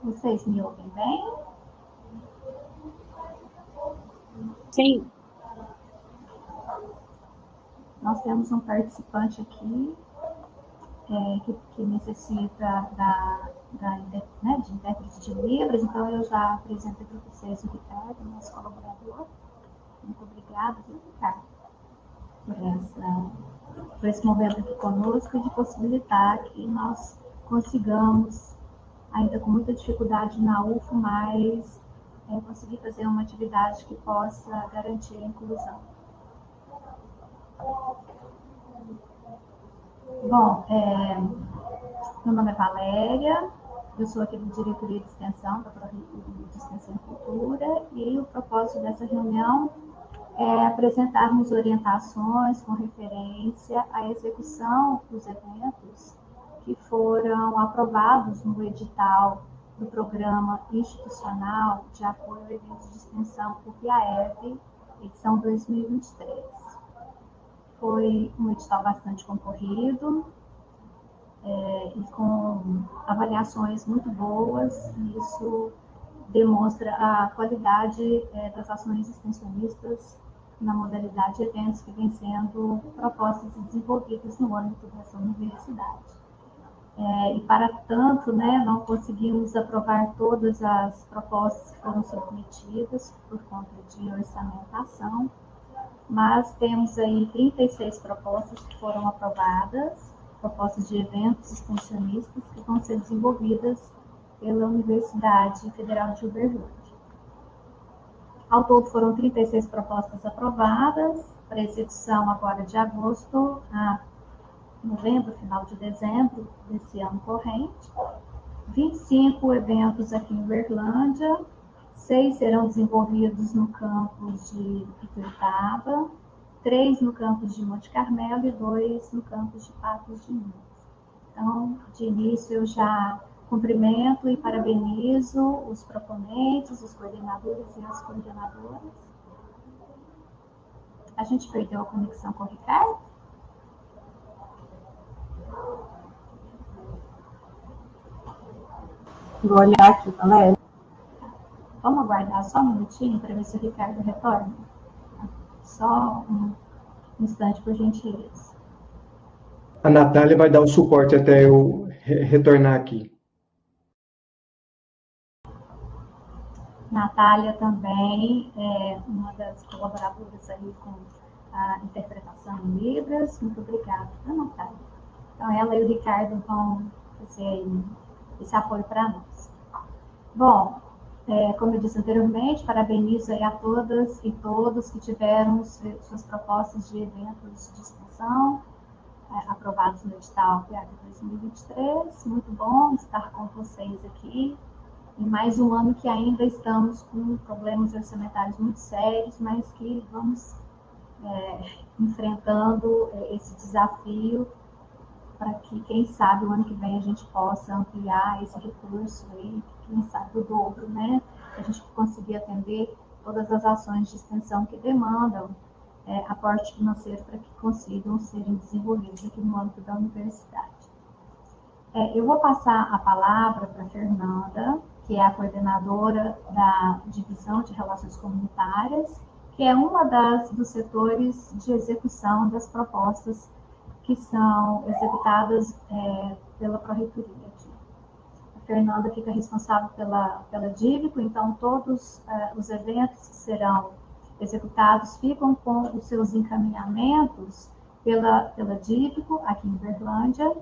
Vocês me ouvem bem? Sim. Nós temos um participante aqui que necessita de intérprete de Libras, então eu já apresento para vocês o Ricardo, nosso colaborador. Muito obrigada, Ricardo, por esse momento aqui conosco e de possibilitar que nós consigamos, ainda com muita dificuldade na UFO, mas conseguir fazer uma atividade que possa garantir a inclusão. Bom, meu nome é Valéria, eu sou aqui da Diretoria de Extensão, da Pró-Reitoria de Extensão e Cultura, e o propósito dessa reunião é apresentarmos orientações com referência à execução dos eventos que foram aprovados no edital do Programa Institucional de Apoio a Eventos de Extensão UPAEV, edição 2023. Foi um edital bastante concorrido, e com avaliações muito boas, e isso demonstra a qualidade das ações extensionistas na modalidade de eventos que vem sendo propostas e desenvolvidas no âmbito dessa universidade. E para tanto, não conseguimos aprovar todas as propostas que foram submetidas por conta de orçamentação, mas temos aí 36 propostas que foram aprovadas, propostas de eventos extensionistas que vão ser desenvolvidas pela Universidade Federal de Uberlândia. Ao todo foram 36 propostas aprovadas, para execução agora de agosto a novembro, final de dezembro desse ano corrente. 25 eventos aqui em Uberlândia, 6 serão desenvolvidos no campus de Ituiutaba, 3 no campus de Monte Carmelo e 2 no campus de Patos de Minas. Então, de início, eu já cumprimento e parabenizo os proponentes, os coordenadores e as coordenadoras. A gente perdeu a conexão com o Ricardo? Vou olhar aqui, Valéria. Vamos aguardar só um minutinho para ver se o Ricardo retorna? Só um instante, por gentileza. A Natália vai dar o suporte até eu retornar aqui. Natália também é uma das colaboradoras aí com a interpretação em Libras. Muito obrigada, Natália? Então, ela e o Ricardo vão fazer esse apoio para nós. Bom, como eu disse anteriormente, parabenizo aí a todas e todos que tiveram suas propostas de eventos de extensão aprovados no edital PAEV 2023. Muito bom estar com vocês aqui. Em mais um ano que ainda estamos com problemas orçamentários muito sérios, mas que vamos enfrentando esse desafio para que, quem sabe, o ano que vem a gente possa ampliar esse recurso aí, quem sabe o dobro, para a gente conseguir atender todas as ações de extensão que demandam aporte financeiro para que consigam serem desenvolvidos aqui no âmbito da universidade. Eu vou passar a palavra para a Fernanda, que é a coordenadora da Divisão de Relações Comunitárias, que é uma dos setores de execução das propostas que são executadas pela Pró-Reitoria. A Fernanda fica responsável pela DIVICO, então todos os eventos que serão executados ficam com os seus encaminhamentos pela DIVICO, aqui em Uberlândia.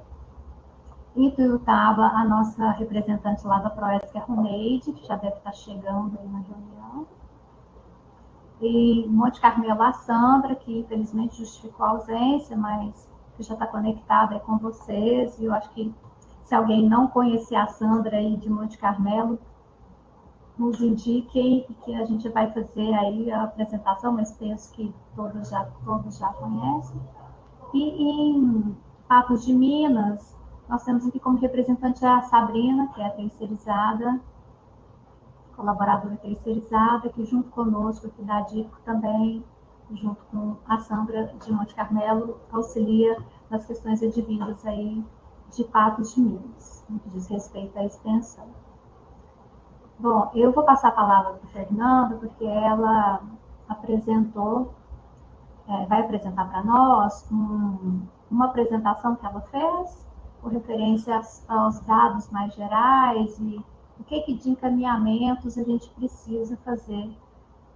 Em Ituiutaba, a nossa representante lá da Proesc, a Roneide, que já deve estar chegando aí na reunião. E Monte Carmelo, a Sandra, que infelizmente justificou a ausência, mas que já está conectada aí com vocês. E eu acho que se alguém não conhecer a Sandra aí de Monte Carmelo, nos indiquem que a gente vai fazer aí a apresentação, mas penso que todos já conhecem. E em Patos de Minas, nós temos aqui como representante a Sabrina, que é a terceirizada, colaboradora terceirizada, que junto conosco aqui da DIVICO também, junto com a Sandra de Monte Carmelo, auxilia nas questões advindas aí de Patos de Minas, no que diz respeito à extensão. Bom, eu vou passar a palavra para a Fernanda, porque ela apresentou, vai apresentar para nós uma apresentação que ela fez, com referência aos dados mais gerais e o que de encaminhamentos a gente precisa fazer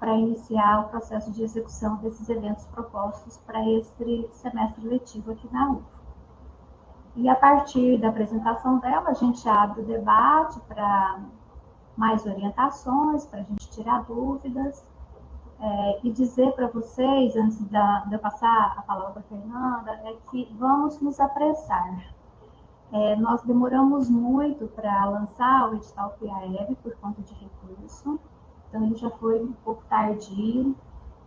para iniciar o processo de execução desses eventos propostos para este semestre letivo aqui na UF. E a partir da apresentação dela, a gente abre o debate para mais orientações, para a gente tirar dúvidas, e dizer para vocês, antes de eu passar a palavra para a Fernanda, é que vamos nos apressar. Nós demoramos muito para lançar o edital PIAEB por conta de recurso, então ele já foi um pouco tardio.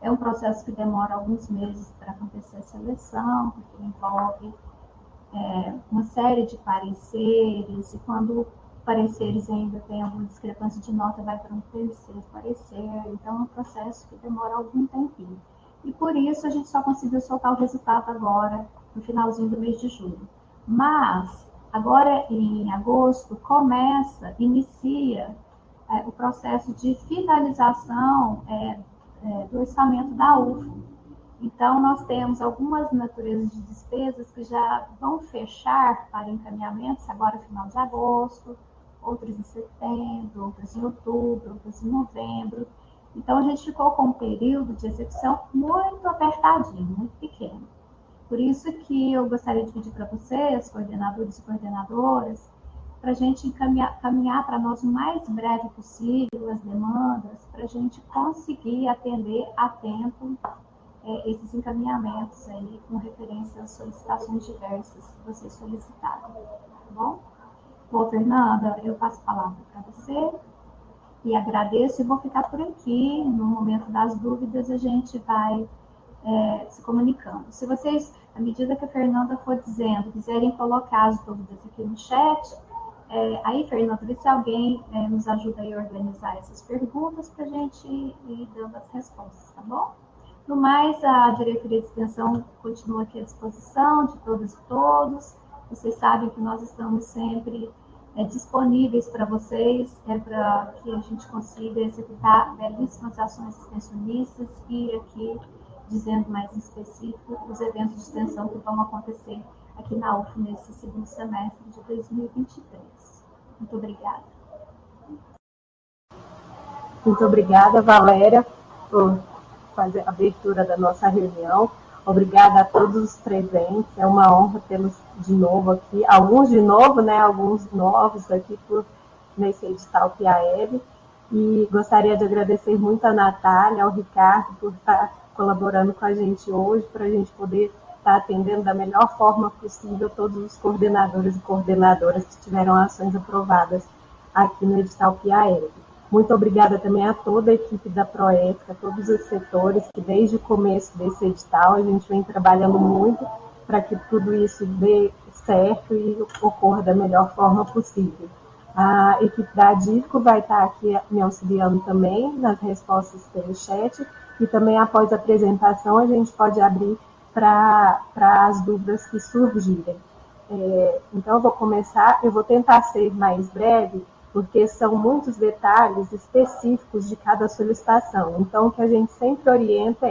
É um processo que demora alguns meses para acontecer a seleção, porque envolve uma série de pareceres, e quando pareceres ainda tem alguma discrepância de nota, vai para um terceiro parecer, então é um processo que demora algum tempinho. E por isso a gente só conseguiu soltar o resultado agora, no finalzinho do mês de julho. Mas, agora em agosto, inicia o processo de finalização do orçamento da UFO. Então, nós temos algumas naturezas de despesas que já vão fechar para encaminhamentos agora no final de agosto, outras em setembro, outras em outubro, outras em novembro. Então, a gente ficou com um período de execução muito apertadinho, muito pequeno. Por isso que eu gostaria de pedir para vocês, coordenadores e coordenadoras, para a gente caminhar para nós o mais breve possível as demandas, para a gente conseguir atender a tempo esses encaminhamentos aí com referência às solicitações diversas que vocês solicitaram, tá bom? Bom, Fernanda, eu passo a palavra para você e agradeço, e vou ficar por aqui. No momento das dúvidas, a gente vai se comunicando. Se vocês, à medida que a Fernanda for dizendo, quiserem colocar as dúvidas aqui no chat, aí, Fernanda, vê se alguém nos ajuda a organizar essas perguntas para a gente ir dando as respostas, tá bom? No mais, a diretoria de extensão continua aqui à disposição de todas e todos. Vocês sabem que nós estamos sempre disponíveis para vocês, para que a gente consiga executar belíssimas ações extensionistas e aqui, dizendo mais em específico, os eventos de extensão que vão acontecer aqui na UF nesse segundo semestre de 2023. Muito obrigada. Muito obrigada, Valéria, por fazer a abertura da nossa reunião. Obrigada a todos os presentes. É uma honra tê-los de novo aqui. Alguns de novo, né? Alguns novos aqui nesse edital PIAEB. E gostaria de agradecer muito a Natália, ao Ricardo, por estar colaborando com a gente hoje, para a gente poder estar atendendo da melhor forma possível todos os coordenadores e coordenadoras que tiveram ações aprovadas aqui no edital PIAEB. Muito obrigada também a toda a equipe da Proética, a todos os setores que desde o começo desse edital a gente vem trabalhando muito para que tudo isso dê certo e ocorra da melhor forma possível. A equipe da DIVCO vai estar aqui me auxiliando também nas respostas pelo chat, e também após a apresentação a gente pode abrir para as dúvidas que surgirem. Então eu vou tentar ser mais breve, porque são muitos detalhes específicos de cada solicitação. Então, o que a gente sempre orienta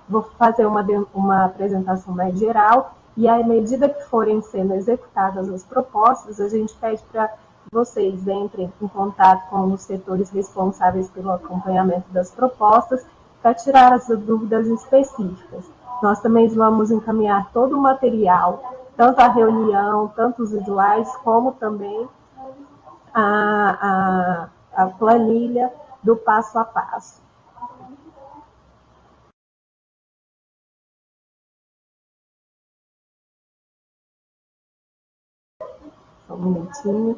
vou fazer uma apresentação mais geral, e à medida que forem sendo executadas as propostas, a gente pede para vocês entrem em contato com os setores responsáveis pelo acompanhamento das propostas, para tirar as dúvidas específicas. Nós também vamos encaminhar todo o material, tanto a reunião, tanto os slides, como também a planilha do passo a passo. Só um minutinho.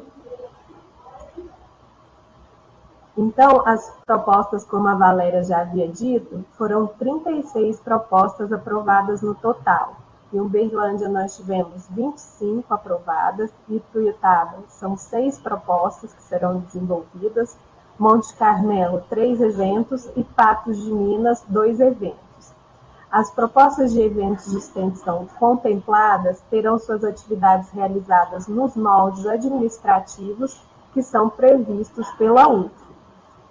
Então, as propostas, como a Valéria já havia dito, foram 36 propostas aprovadas no total. Em Uberlândia nós tivemos 25 aprovadas, e Tuiutaba são 6 propostas que serão desenvolvidas, Monte Carmelo 3 eventos e Patos de Minas 2 eventos. As propostas de eventos de extensão contempladas terão suas atividades realizadas nos moldes administrativos que são previstos pela UF.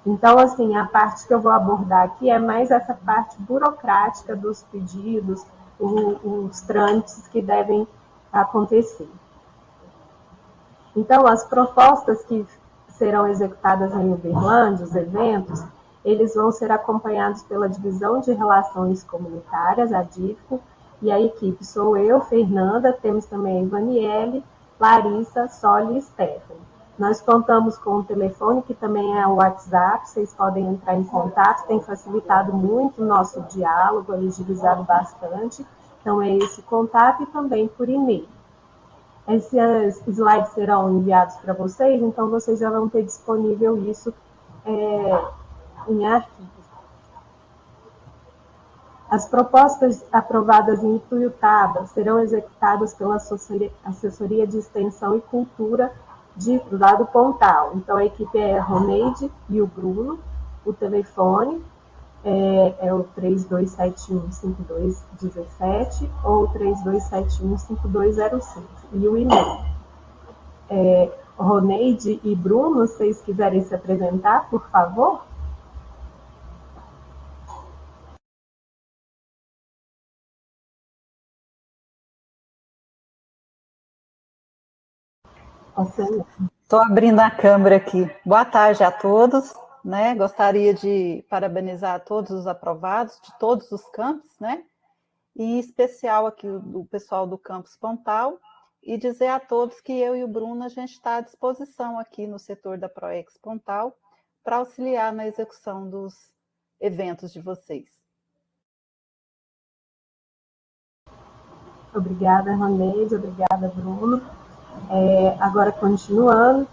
Então, assim, a parte que eu vou abordar aqui é mais essa parte burocrática dos pedidos, os trâmites que devem acontecer. Então, as propostas que serão executadas em Uberlândia, os eventos, eles vão ser acompanhados pela Divisão de Relações Comunitárias, a DIFCO, e a equipe sou eu, Fernanda, temos também a Ivaniele, Larissa, Soli e Stephanie. Nós contamos com um telefone, que também é o WhatsApp, vocês podem entrar em contato, tem facilitado muito o nosso diálogo, agilizado bastante. Então, é esse contato e também por e-mail. Esses slides serão enviados para vocês, então vocês já vão ter disponível isso em arquivos. As propostas aprovadas em Ituiutaba serão executadas pela Assessoria de Extensão e Cultura lá do Pontal. Então, a equipe é a Roneide e o Bruno. O telefone é o 3271-5217 ou 3271-5205. E o e-mail. Roneide e Bruno, se vocês quiserem se apresentar, por favor. Estou abrindo a câmera aqui. Boa tarde a todos, né? Gostaria de parabenizar todos os aprovados de todos os campos, né? E em especial aqui o pessoal do campus Pontal, e dizer a todos que eu e o Bruno, a gente está à disposição aqui no setor da Proex Pontal para auxiliar na execução dos eventos de vocês. Obrigada, Roneide, obrigada, Bruno. Agora, continuando,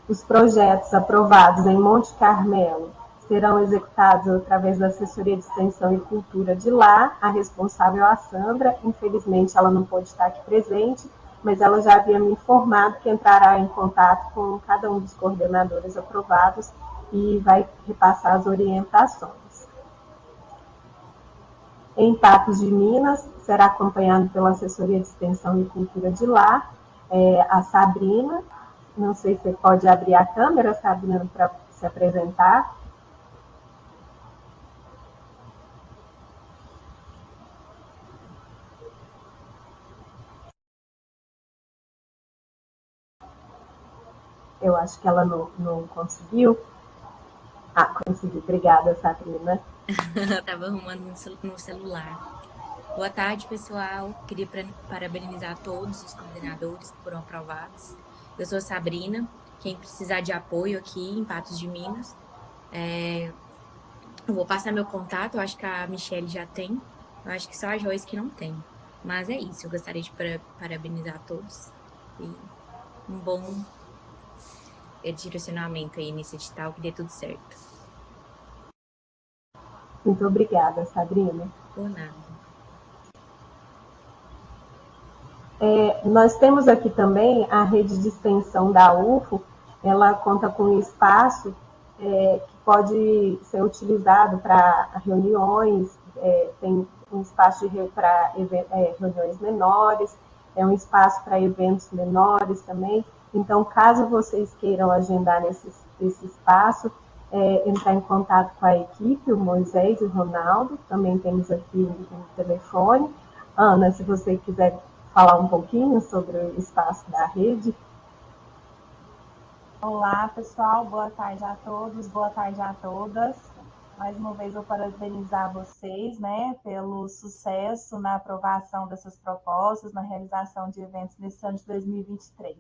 os projetos aprovados em Monte Carmelo serão executados através da Assessoria de Extensão e Cultura de lá. A responsável é a Sandra, infelizmente ela não pôde estar aqui presente, mas ela já havia me informado que entrará em contato com cada um dos coordenadores aprovados e vai repassar as orientações. Em Patos de Minas, será acompanhado pela Assessoria de Extensão e Cultura de lá, a Sabrina. Não sei se você pode abrir a câmera, Sabrina, para se apresentar. Eu acho que ela não conseguiu. Consegui. Obrigada, Sabrina. Estava arrumando no celular. Boa tarde, pessoal. Queria parabenizar todos os coordenadores que foram aprovados. Eu sou a Sabrina. Quem precisar de apoio aqui em Patos de Minas, eu vou passar meu contato. Eu acho que a Michelle já tem. Eu acho que só a Joyce que não tem. Mas é isso. Eu gostaria de parabenizar todos. E um bom direcionamento aí nesse edital, que dê tudo certo. Muito obrigada, Sabrina. Por nada. Nós temos aqui também a rede de extensão da UFO. Ela conta com um espaço que pode ser utilizado para reuniões, tem um espaço para reuniões menores, um espaço para eventos menores também. Então, caso vocês queiram agendar esse espaço, entrar em contato com a equipe, o Moisés e o Ronaldo, também temos aqui o telefone. Ana, se você quiser falar um pouquinho sobre o espaço da rede. Olá, pessoal, boa tarde a todos, boa tarde a todas. Mais uma vez eu parabenizar vocês, né, pelo sucesso na aprovação dessas propostas, na realização de eventos nesse ano de 2023.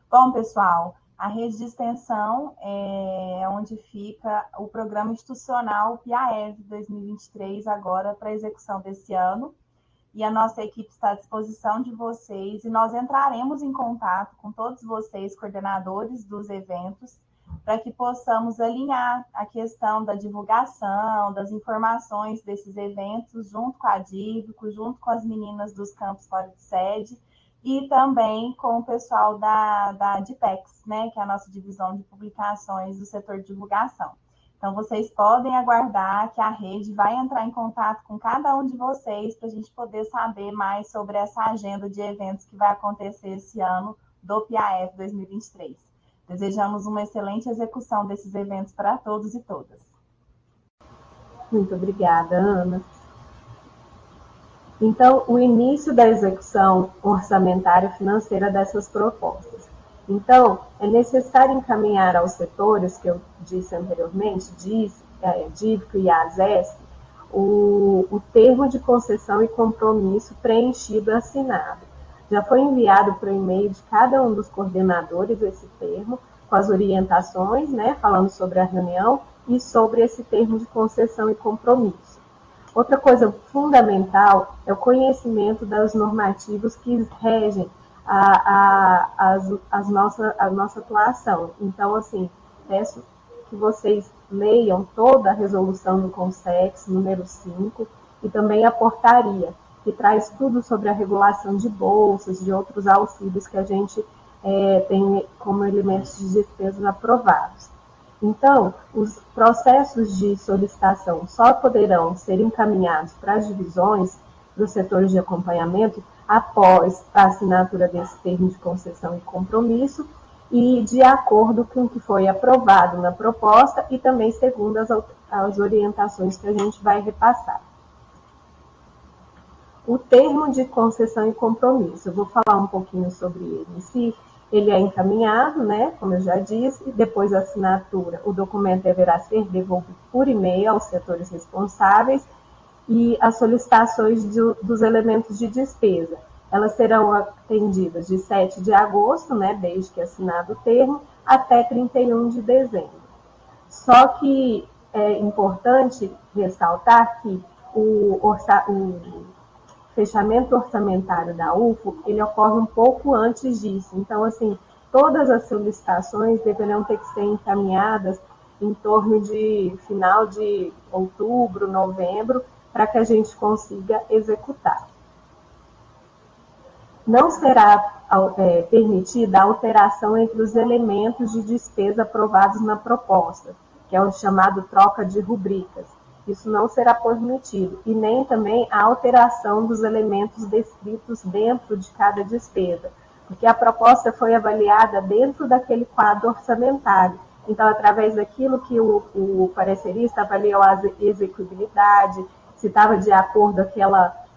Bom, pessoal, a rede de extensão é onde fica o programa institucional PIAEV 2023, agora para execução desse ano. E a nossa equipe está à disposição de vocês e nós entraremos em contato com todos vocês, coordenadores dos eventos, para que possamos alinhar a questão da divulgação, das informações desses eventos, junto com a DIVCO, junto com as meninas dos campos fora de sede, e também com o pessoal da DIPEX, né, que é a nossa divisão de publicações do setor de divulgação. Então, vocês podem aguardar que a rede vai entrar em contato com cada um de vocês para a gente poder saber mais sobre essa agenda de eventos que vai acontecer esse ano do PIAEV 2023. Desejamos uma excelente execução desses eventos para todos e todas. Muito obrigada, Ana. Então, o início da execução orçamentária e financeira dessas propostas. Então, é necessário encaminhar aos setores, que eu disse anteriormente, DIVCO e ASESC, o termo de concessão e compromisso preenchido e assinado. Já foi enviado por e-mail de cada um dos coordenadores esse termo, com as orientações, né, falando sobre a reunião e sobre esse termo de concessão e compromisso. Outra coisa fundamental é o conhecimento dos normativos que regem a nossa atuação. Então, assim, peço que vocês leiam toda a resolução do Consex, número 5, e também a portaria, que traz tudo sobre a regulação de bolsas, de outros auxílios que a gente tem como elementos de despesas aprovados. Então, os processos de solicitação só poderão ser encaminhados para as divisões dos setores de acompanhamento após a assinatura desse termo de concessão e compromisso e de acordo com o que foi aprovado na proposta e também segundo as orientações que a gente vai repassar. O termo de concessão e compromisso, eu vou falar um pouquinho sobre ele em si. Ele é encaminhado, né, como eu já disse, e depois da assinatura, o documento deverá ser devolvido por e-mail aos setores responsáveis e as solicitações dos elementos de despesa. Elas serão atendidas de 7 de agosto, né, desde que assinado o termo, até 31 de dezembro. Só que é importante ressaltar que o fechamento orçamentário da UFO, ele ocorre um pouco antes disso. Então, assim, todas as solicitações deverão ter que ser encaminhadas em torno de final de outubro, novembro, para que a gente consiga executar. Não será permitida a alteração entre os elementos de despesa aprovados na proposta, que é o chamado troca de rubricas. Isso não será permitido, e nem também a alteração dos elementos descritos dentro de cada despesa, porque a proposta foi avaliada dentro daquele quadro orçamentário. Então, através daquilo que o parecerista avaliou a execuibilidade, se estava de acordo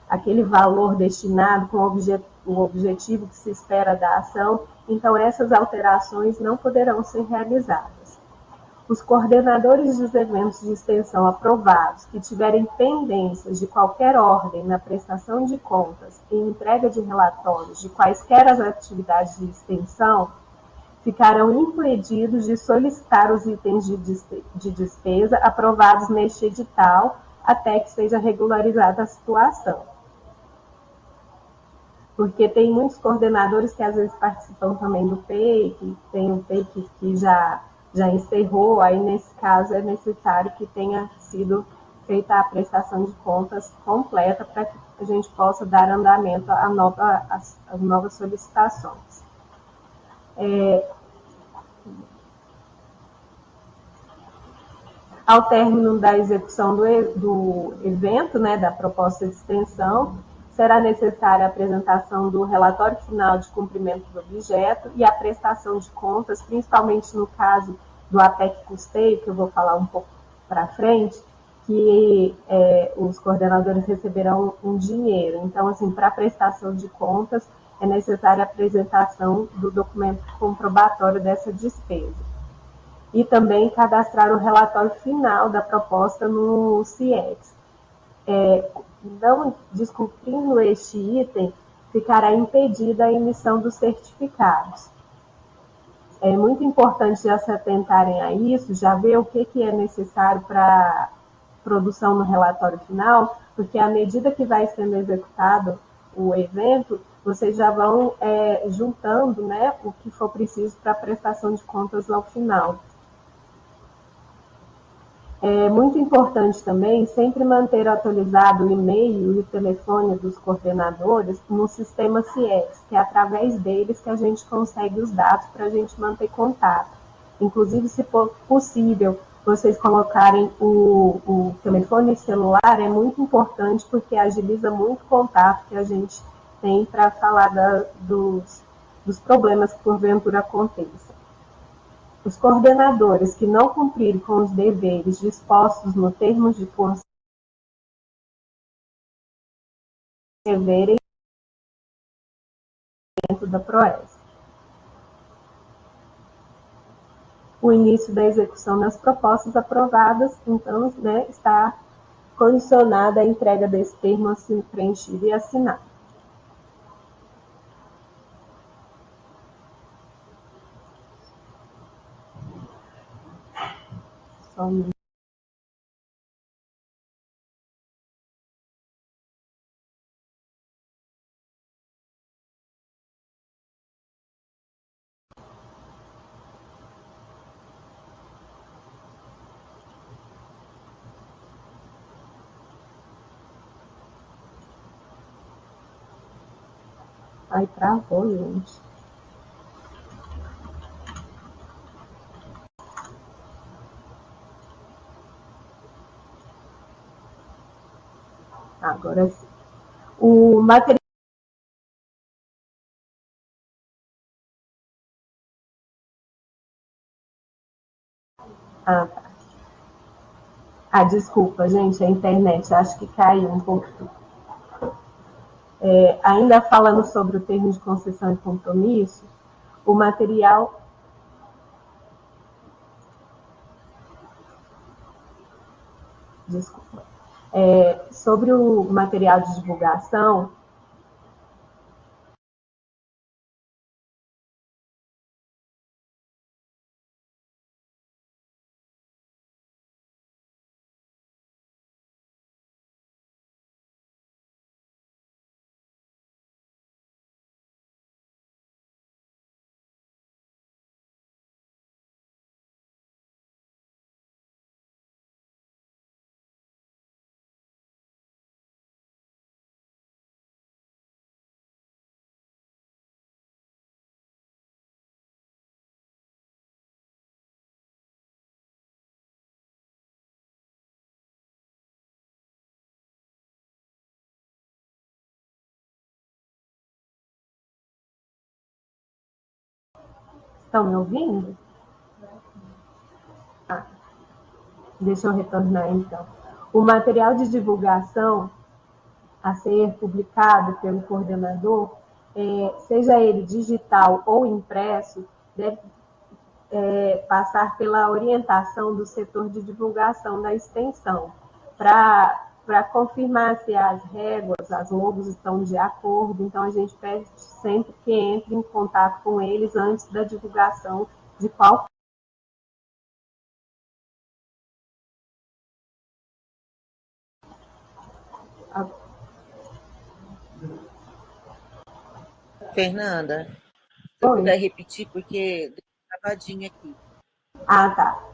aquele valor destinado com o objetivo que se espera da ação, então essas alterações não poderão ser realizadas. Os coordenadores dos eventos de extensão aprovados que tiverem pendências de qualquer ordem na prestação de contas e entrega de relatórios de quaisquer as atividades de extensão, ficarão impedidos de solicitar os itens de despesa aprovados neste edital até que seja regularizada a situação. Porque tem muitos coordenadores que às vezes participam também do PEI, tem um PEI que já encerrou, aí nesse caso é necessário que tenha sido feita a prestação de contas completa para que a gente possa dar andamento às novas solicitações. Ao término da execução do evento, né, da proposta de extensão, será necessária a apresentação do relatório final de cumprimento do objeto e a prestação de contas, principalmente no caso do APEC custeio, que eu vou falar um pouco para frente, que os coordenadores receberão um dinheiro. Então, assim, para a prestação de contas, é necessária a apresentação do documento comprobatório dessa despesa. E também cadastrar o relatório final da proposta no CIEX. Não descumprindo este item, ficará impedida a emissão dos certificados. É muito importante já se atentarem a isso, já ver o que é necessário para produção no relatório final, porque à medida que vai sendo executado o evento, vocês já vão juntando, né, o que for preciso para a prestação de contas ao final. É muito importante também sempre manter atualizado o e-mail e o telefone dos coordenadores no sistema CIEX, que é através deles que a gente consegue os dados para a gente manter contato. Inclusive, se for possível, vocês colocarem o telefone celular, é muito importante porque agiliza muito o contato que a gente tem para falar dos problemas que porventura aconteçam. Os coordenadores que não cumprirem com os deveres dispostos no termos de força deverem dentro da PROESP. O início da execução das propostas aprovadas, então, né, está condicionada à entrega desse termo assim, preenchido e assinado. Só um minuto. Ai, travou, gente. Agora sim. O material. Ah, tá. Ah, desculpa, gente, a internet acho que caiu um pouco. Ainda falando sobre o termo de concessão e compromisso, o material. Desculpa. Sobre o material de divulgação, estão me ouvindo? Ah, deixa eu retornar então. O material de divulgação a ser publicado pelo coordenador, seja ele digital ou impresso, deve passar pela orientação do setor de divulgação da extensão, para confirmar se as réguas, as logos estão de acordo. Então, a gente pede sempre que entre em contato com eles antes da divulgação de qual. Fernanda, se eu puder repetir, porque deu uma travadinha aqui. Ah, tá.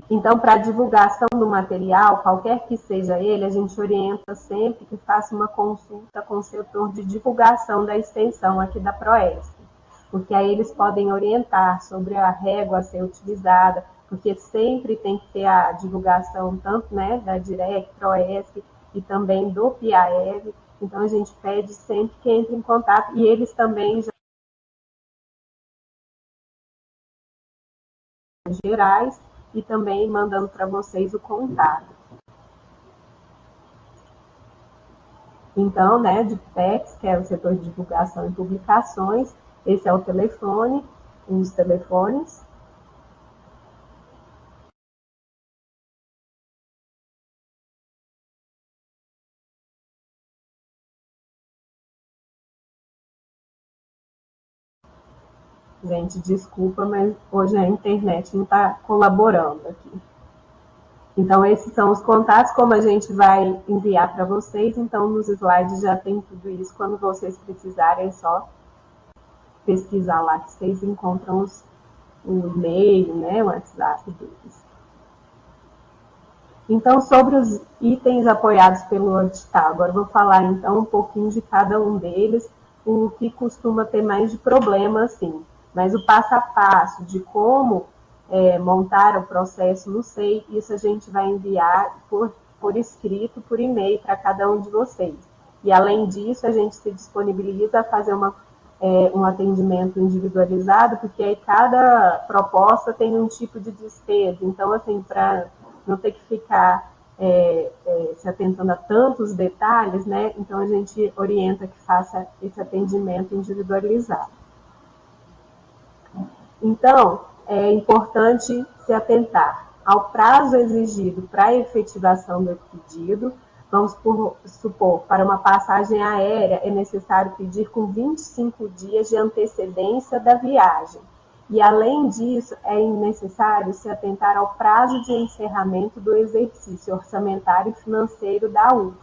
Então, para a divulgação do material, qualquer que seja ele, a gente orienta sempre que faça uma consulta com o setor de divulgação da extensão aqui da PROESP, porque aí eles podem orientar sobre a régua a ser utilizada, porque sempre tem que ter a divulgação tanto, né, da Direct, PROESP e também do PIAEV. Então, a gente pede sempre que entre em contato, e eles também já gerais, e também mandando para vocês o contato. Então, né, de PEX, que é o setor de divulgação e publicações, esse é o telefone, um dos telefones. Gente, desculpa, mas hoje a internet não está colaborando aqui. Então, esses são os contatos, como a gente vai enviar para vocês. Então, nos slides já tem tudo isso. Quando vocês precisarem, é só pesquisar lá que vocês encontram o e-mail, né, o WhatsApp deles. Então, sobre os itens apoiados pelo edital, agora vou falar então um pouquinho de cada um deles, o que costuma ter mais de problema, assim. Mas o passo a passo de como montar o processo no SEI, isso a gente vai enviar por escrito, por e-mail para cada um de vocês. E além disso, a gente se disponibiliza a fazer uma um atendimento individualizado, porque aí cada proposta tem um tipo de despesa. Então, assim, para não ter que ficar se atentando a tantos detalhes, né? Então a gente orienta que faça esse atendimento individualizado. Então, é importante se atentar ao prazo exigido para a efetivação do pedido. Vamos supor, para uma passagem aérea é necessário pedir com 25 dias de antecedência da viagem. E, além disso, é necessário se atentar ao prazo de encerramento do exercício orçamentário e financeiro da UF,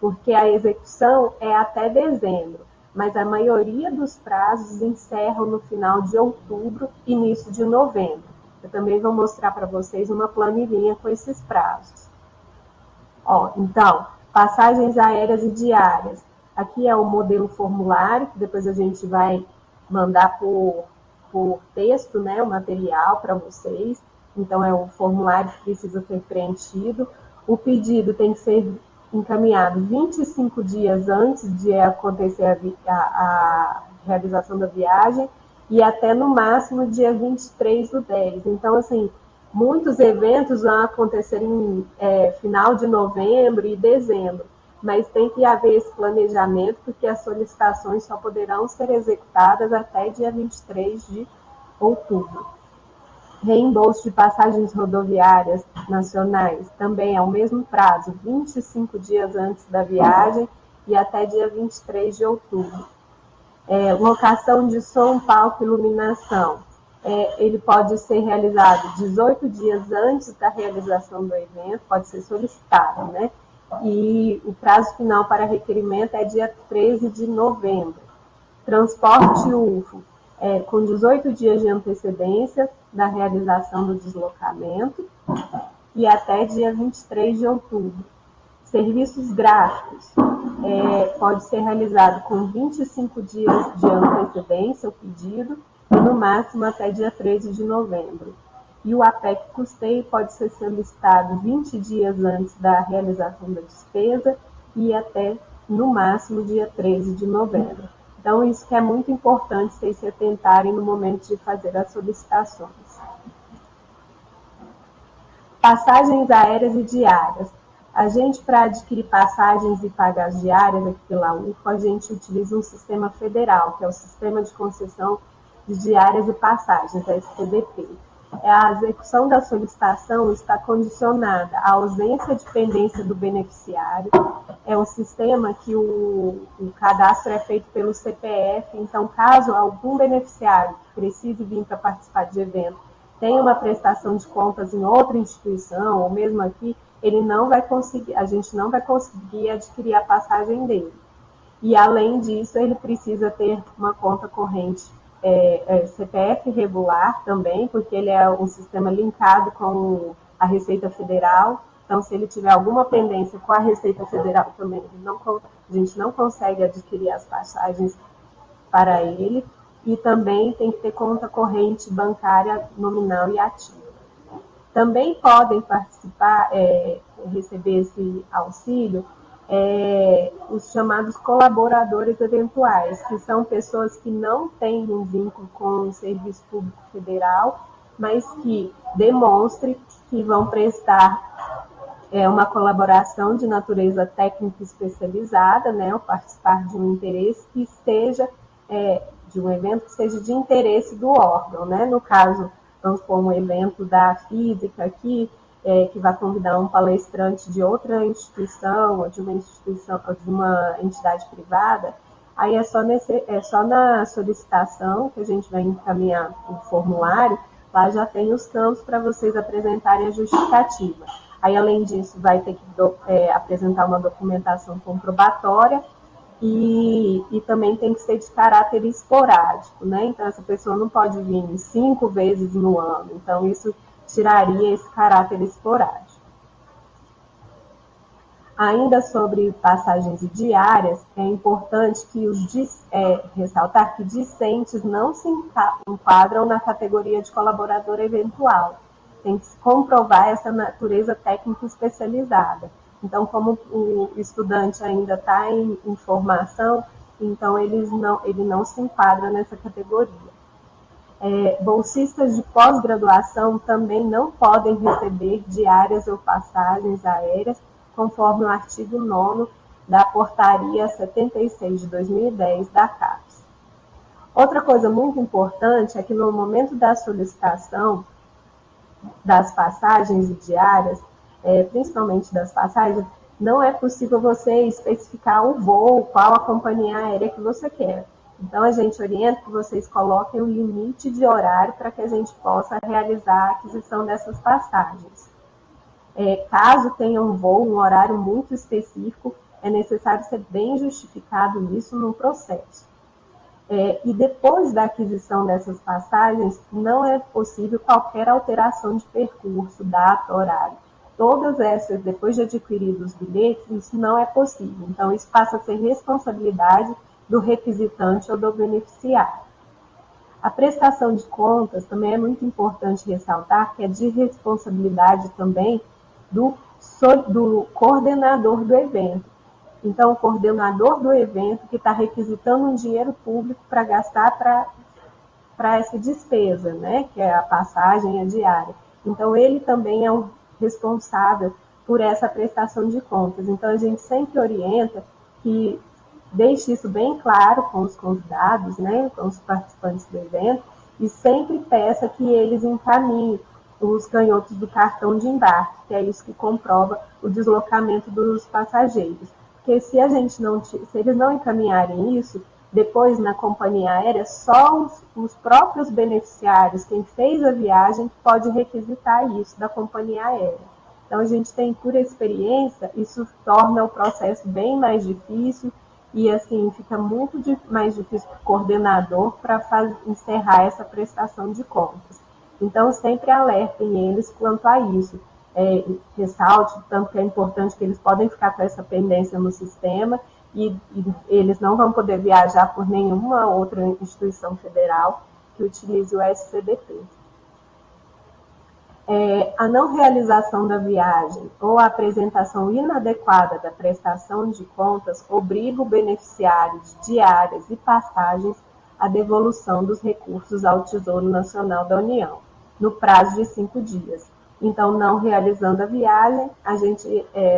porque a execução é até dezembro, mas a maioria dos prazos encerram no final de outubro, início de novembro. Eu também vou mostrar para vocês uma planilhinha com esses prazos. Então, passagens aéreas e diárias. Aqui é o modelo formulário, que depois a gente vai mandar por texto, né, o material para vocês. Então, é um formulário que precisa ser preenchido. O pedido tem que ser encaminhado 25 dias antes de acontecer a realização da viagem e até no máximo dia 23/10. Então, assim, muitos eventos vão acontecer em final de novembro e dezembro, mas tem que haver esse planejamento, porque as solicitações só poderão ser executadas até dia 23 de outubro. Reembolso de passagens rodoviárias nacionais também é o mesmo prazo, 25 dias antes da viagem e até dia 23 de outubro. Locação de som, palco e iluminação. Ele pode ser realizado 18 dias antes da realização do evento, pode ser solicitado, né? E o prazo final para requerimento é dia 13 de novembro. Transporte UFO, com 18 dias de antecedência da realização do deslocamento e até dia 23 de outubro. Serviços gráficos, pode ser realizado com 25 dias de antecedência o pedido e no máximo até dia 13 de novembro. E o APEC custeio pode ser solicitado 20 dias antes da realização da despesa e até no máximo dia 13 de novembro. Então, isso que é muito importante vocês se atentarem no momento de fazer as solicitações. Passagens aéreas e diárias. A gente, para adquirir passagens e pagar as diárias aqui pela UFO, a gente utiliza um sistema federal, que é o Sistema de Concessão de Diárias e Passagens, a SCDP. A execução da solicitação está condicionada à ausência de pendência do beneficiário. É um sistema que o cadastro é feito pelo CPF, então, caso algum beneficiário que precise vir para participar de evento tenha uma prestação de contas em outra instituição, ou mesmo aqui, ele não vai conseguir, a gente não vai conseguir adquirir a passagem dele. E, além disso, ele precisa ter uma conta corrente CPF regular também, porque ele é um sistema linkado com a Receita Federal. Então, se ele tiver alguma pendência com a Receita Federal também, a gente não consegue adquirir as passagens para ele. E também tem que ter conta corrente bancária nominal e ativa. Também podem participar, receber esse auxílio, os chamados colaboradores eventuais, que são pessoas que não têm um vínculo com o Serviço Público Federal, mas que demonstrem que vão prestar uma colaboração de natureza técnica especializada, né, ou participar de um interesse que esteja, de um evento que seja de interesse do órgão, né? No caso, vamos supor um evento da física aqui, que vai convidar um palestrante de outra instituição, ou de uma instituição, ou de uma entidade privada, aí é só na solicitação que a gente vai encaminhar o formulário, lá já tem os campos para vocês apresentarem a justificativa. Aí, além disso, vai ter que apresentar uma documentação comprobatória e também tem que ser de caráter esporádico, né? Então, essa pessoa não pode vir 5 vezes no ano. Então, isso tiraria esse caráter esporádico. Ainda sobre passagens diárias, é importante que ressaltar que discentes não se enquadram na categoria de colaborador eventual. Tem que se comprovar essa natureza técnica especializada. Então, como o estudante ainda está em formação, então ele não se enquadra nessa categoria. Bolsistas de pós-graduação também não podem receber diárias ou passagens aéreas, conforme o artigo 9º da Portaria 76 de 2010 da CAPES. Outra coisa muito importante é que no momento da solicitação das passagens diárias, principalmente das passagens, não é possível você especificar o voo, qual a companhia aérea que você quer. Então, a gente orienta que vocês coloquem um limite de horário para que a gente possa realizar a aquisição dessas passagens. Caso tenha um voo, um horário muito específico, é necessário ser bem justificado isso no processo. E depois da aquisição dessas passagens, não é possível qualquer alteração de percurso, data, horário. Todas essas, depois de adquiridos os bilhetes, isso não é possível. Então, isso passa a ser responsabilidade do requisitante ou do beneficiário. A prestação de contas também é muito importante ressaltar que é de responsabilidade também do coordenador do evento. Então, o coordenador do evento que está requisitando um dinheiro público para gastar para essa despesa, né, que é a passagem, a diária. Então, ele também é o responsável por essa prestação de contas. Então, a gente sempre orienta que deixe isso bem claro com os convidados, né, com os participantes do evento, e sempre peça que eles encaminhem os canhotos do cartão de embarque, que é isso que comprova o deslocamento dos passageiros. Porque se eles não encaminharem isso, depois na companhia aérea, só os próprios beneficiários, quem fez a viagem, pode requisitar isso da companhia aérea. Então, a gente tem, por experiência, isso torna o processo bem mais difícil e, assim, fica muito mais difícil para o coordenador para encerrar essa prestação de contas. Então, sempre alertem eles quanto a isso. Ressalte, tanto que é importante que eles podem ficar com essa pendência no sistema e eles não vão poder viajar por nenhuma outra instituição federal que utilize o SCDP. A não realização da viagem ou a apresentação inadequada da prestação de contas obriga o beneficiário de diárias e passagens à devolução dos recursos ao Tesouro Nacional da União, no prazo de 5 dias. Então, não realizando a viagem,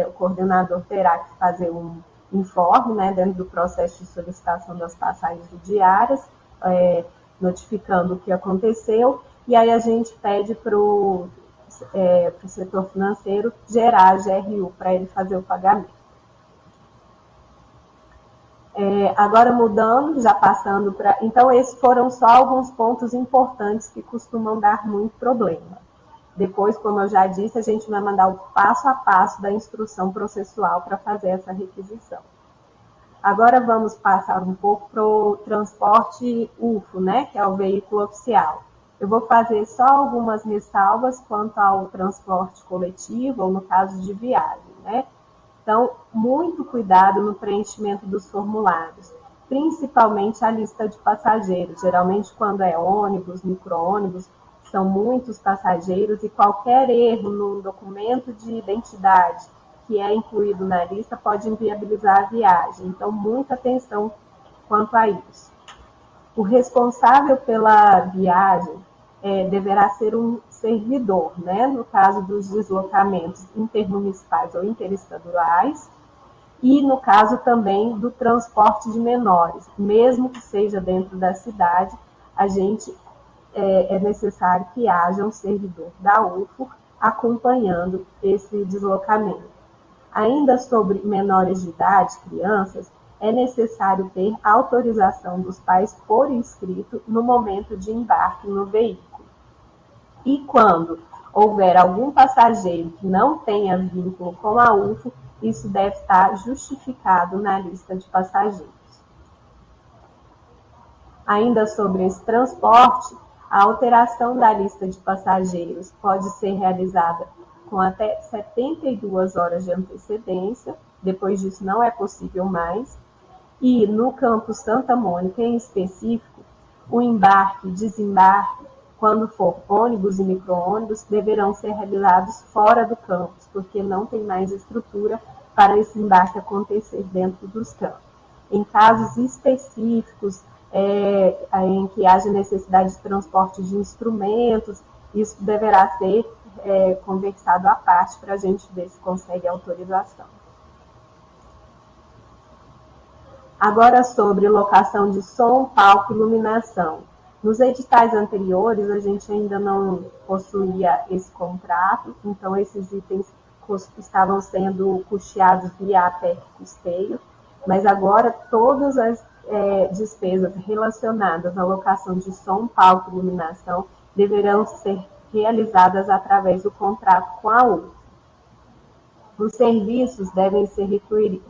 o coordenador terá que fazer um informe, né, dentro do processo de solicitação das passagens diárias, notificando o que aconteceu, e aí a gente pede para o setor financeiro gerar a GRU para ele fazer o pagamento. Agora mudando, já passando para... Então, esses foram só alguns pontos importantes que costumam dar muito problema. Depois, como eu já disse, a gente vai mandar o passo a passo da instrução processual para fazer essa requisição. Agora vamos passar um pouco para o transporte UFO, né, que é o veículo oficial. Eu vou fazer só algumas ressalvas quanto ao transporte coletivo, ou no caso de viagem, né? Então, muito cuidado no preenchimento dos formulários, principalmente a lista de passageiros. Geralmente, quando é ônibus, micro-ônibus, são muitos passageiros e qualquer erro no documento de identidade que é incluído na lista pode inviabilizar a viagem. Então, muita atenção quanto a isso. O responsável pela viagem deverá ser um servidor, né? No caso dos deslocamentos intermunicipais ou interestaduais, e no caso também do transporte de menores, mesmo que seja dentro da cidade, é necessário que haja um servidor da UFO acompanhando esse deslocamento. Ainda sobre menores de idade, crianças, é necessário ter autorização dos pais por escrito no momento de embarque no veículo. E quando houver algum passageiro que não tenha vínculo com a UFO, isso deve estar justificado na lista de passageiros. Ainda sobre esse transporte, a alteração da lista de passageiros pode ser realizada com até 72 horas de antecedência, depois disso não é possível mais, e no campus Santa Mônica, em específico, o embarque e desembarque, quando for ônibus e micro-ônibus, deverão ser realizados fora do campus, porque não tem mais estrutura para esse embarque acontecer dentro dos campos. Em casos específicos, em que haja necessidade de transporte de instrumentos, isso deverá ser conversado à parte para a gente ver se consegue autorização. Agora, sobre locação de som, palco e iluminação. Nos editais anteriores, a gente ainda não possuía esse contrato, então esses itens estavam sendo custeados via APEC custeio, mas agora todas as despesas relacionadas à locação de som, palco e iluminação deverão ser realizadas através do contrato com a UF. Os serviços devem ser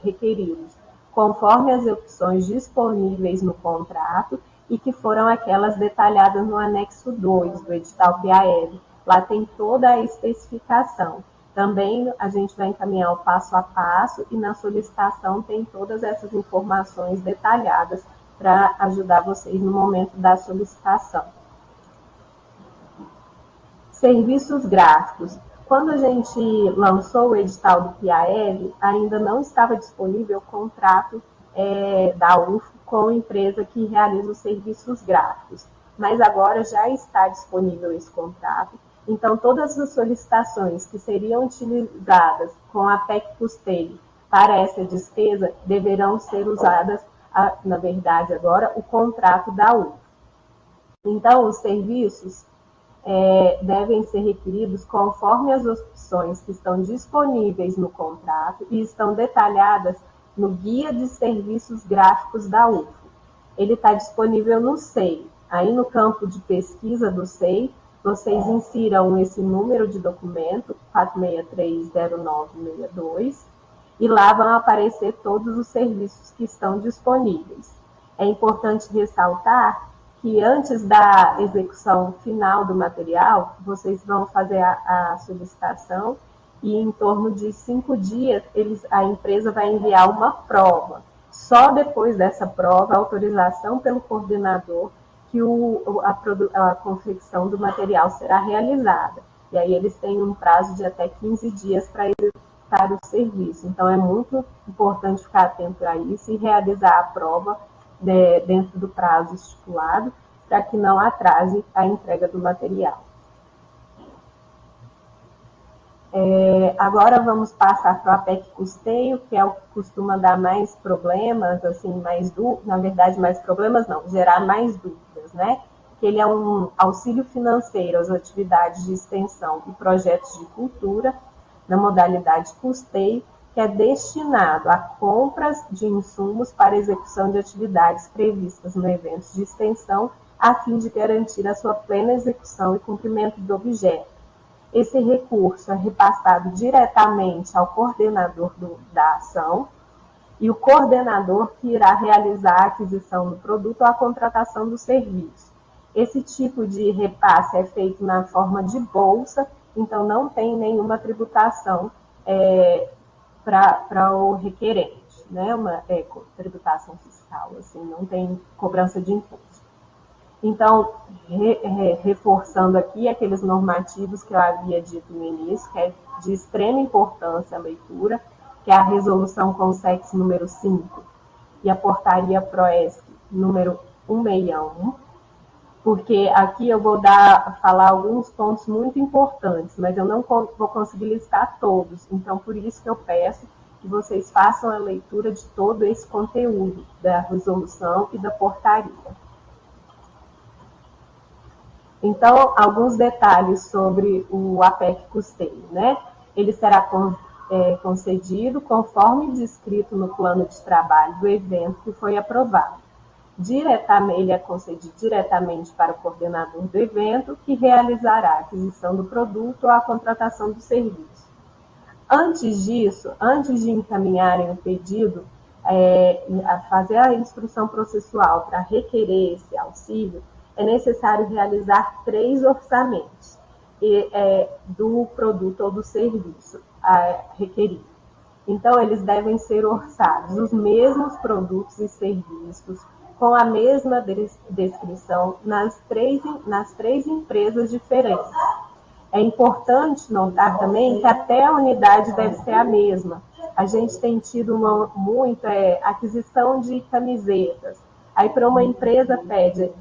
requeridos conforme as opções disponíveis no contrato e que foram aquelas detalhadas no anexo 2 do edital PAL. Lá tem toda a especificação. Também a gente vai encaminhar o passo a passo e na solicitação tem todas essas informações detalhadas para ajudar vocês no momento da solicitação. Serviços gráficos. Quando a gente lançou o edital do PAL, ainda não estava disponível o contrato da UF com a empresa que realiza os serviços gráficos, mas agora já está disponível esse contrato. Então, todas as solicitações que seriam utilizadas com a PEC custeio para essa despesa deverão ser usadas, na verdade, agora, o contrato da UF. Então, os serviços devem ser requeridos conforme as opções que estão disponíveis no contrato e estão detalhadas no Guia de Serviços Gráficos da UF. Ele está disponível no SEI. Aí no campo de pesquisa do SEI, vocês insiram esse número de documento, 4630962, e lá vão aparecer todos os serviços que estão disponíveis. É importante ressaltar que antes da execução final do material, vocês vão fazer a solicitação e em torno de 5 dias a empresa vai enviar uma prova. Só depois dessa prova, a autorização pelo coordenador, que a confecção do material será realizada. E aí eles têm um prazo de até 15 dias para executar o serviço. Então é muito importante ficar atento a isso e realizar a prova dentro do prazo estipulado, para que não atrase a entrega do material. Agora vamos passar para o APEC custeio, que é o que costuma dar mais problemas, assim, na verdade, mais problemas não, gerar mais dúvidas, né? Que ele é um auxílio financeiro às atividades de extensão e projetos de cultura, na modalidade custeio, que é destinado a compras de insumos para execução de atividades previstas no evento de extensão, a fim de garantir a sua plena execução e cumprimento do objeto. Esse recurso é repassado diretamente ao coordenador da ação e o coordenador que irá realizar a aquisição do produto ou a contratação do serviço. Esse tipo de repasse é feito na forma de bolsa, então não tem nenhuma tributação para o requerente, né? Uma tributação fiscal, assim, não tem cobrança de imposto. Então, reforçando aqui aqueles normativos que eu havia dito no início, que é de extrema importância a leitura, que é a Resolução Consex número 5 e a Portaria PROESC número 161, porque aqui eu vou falar alguns pontos muito importantes, mas eu não vou conseguir listar todos, então por isso que eu peço que vocês façam a leitura de todo esse conteúdo da resolução e da portaria. Então, alguns detalhes sobre o APEC custeio, né? Ele será concedido conforme descrito no plano de trabalho do evento que foi aprovado. Ele é concedido diretamente para o coordenador do evento, que realizará a aquisição do produto ou a contratação do serviço. Antes disso, antes de encaminharem o pedido, a fazer a instrução processual para requerer esse auxílio, é necessário realizar 3 orçamentos do produto ou do serviço requerido. Então, eles devem ser orçados os mesmos produtos e serviços, com a mesma descrição nas três empresas diferentes. É importante notar também que até a unidade deve ser a mesma, a gente tem tido muito aquisição de camisetas. Aí para uma empresa pede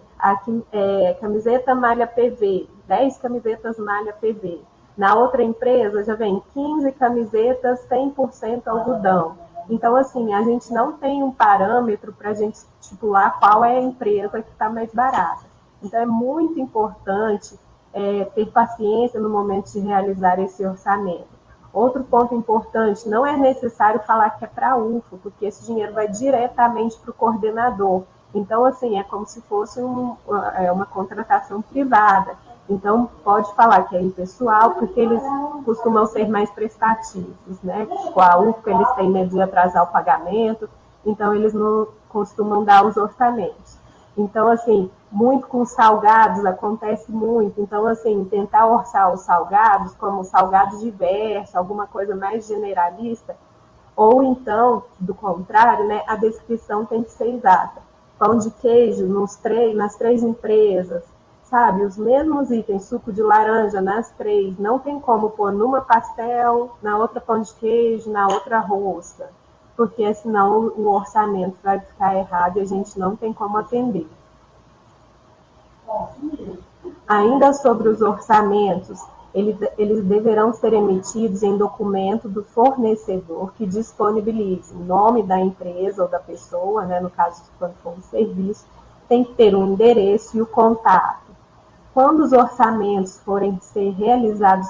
camiseta malha PV, 10 camisetas malha PV. Na outra empresa já vem 15 camisetas 100% algodão. Então, assim, a gente não tem um parâmetro para a gente estipular qual é a empresa que está mais barata. Então, é muito importante ter paciência no momento de realizar esse orçamento. Outro ponto importante, não é necessário falar que é para a UFO, porque esse dinheiro vai diretamente para o coordenador. Então, assim, é como se fosse uma contratação privada. Então, pode falar que é impessoal, porque eles costumam ser mais prestativos, né? Com a UFO, eles têm medo de atrasar o pagamento, então eles não costumam dar os orçamentos. Então, assim, muito com salgados acontece muito. Então, assim, tentar orçar os salgados como salgados diversos, alguma coisa mais generalista, ou então, do contrário, né, a descrição tem que ser exata. Pão de queijo nas 3 empresas, sabe? Os mesmos itens, suco de laranja nas 3, não tem como pôr numa pastel, na outra pão de queijo, na outra rosca, porque senão o orçamento vai ficar errado e a gente não tem como atender. Ainda sobre os orçamentos, eles deverão ser emitidos em documento do fornecedor que disponibilize o nome da empresa ou da pessoa, né, no caso, quando for um serviço, tem que ter o endereço e o contato. Quando os orçamentos forem ser realizados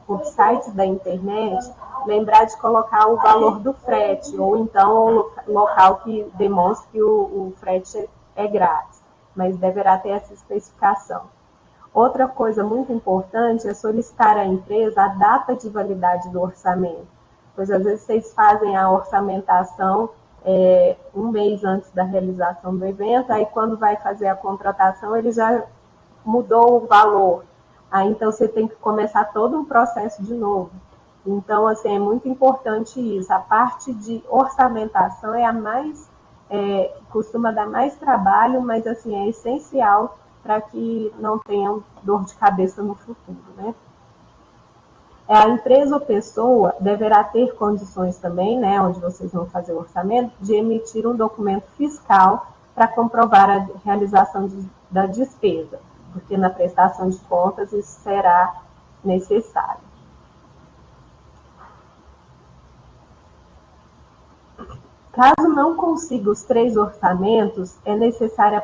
por sites da internet, lembrar de colocar o valor do frete, ou então o local que demonstre que o frete é grátis, mas deverá ter essa especificação. Outra coisa muito importante é solicitar à empresa a data de validade do orçamento, pois às vezes vocês fazem a orçamentação um mês antes da realização do evento, aí quando vai fazer a contratação ele já mudou o valor, aí então você tem que começar todo um processo de novo. Então, assim, é muito importante isso. A parte de orçamentação é a mais, costuma dar mais trabalho, mas assim, é essencial para que não tenham dor de cabeça no futuro, né? A empresa ou pessoa deverá ter condições também, né, onde vocês vão fazer o orçamento, de emitir um documento fiscal para comprovar a realização da despesa, porque na prestação de contas isso será necessário. Caso não consiga os 3 orçamentos, é necessário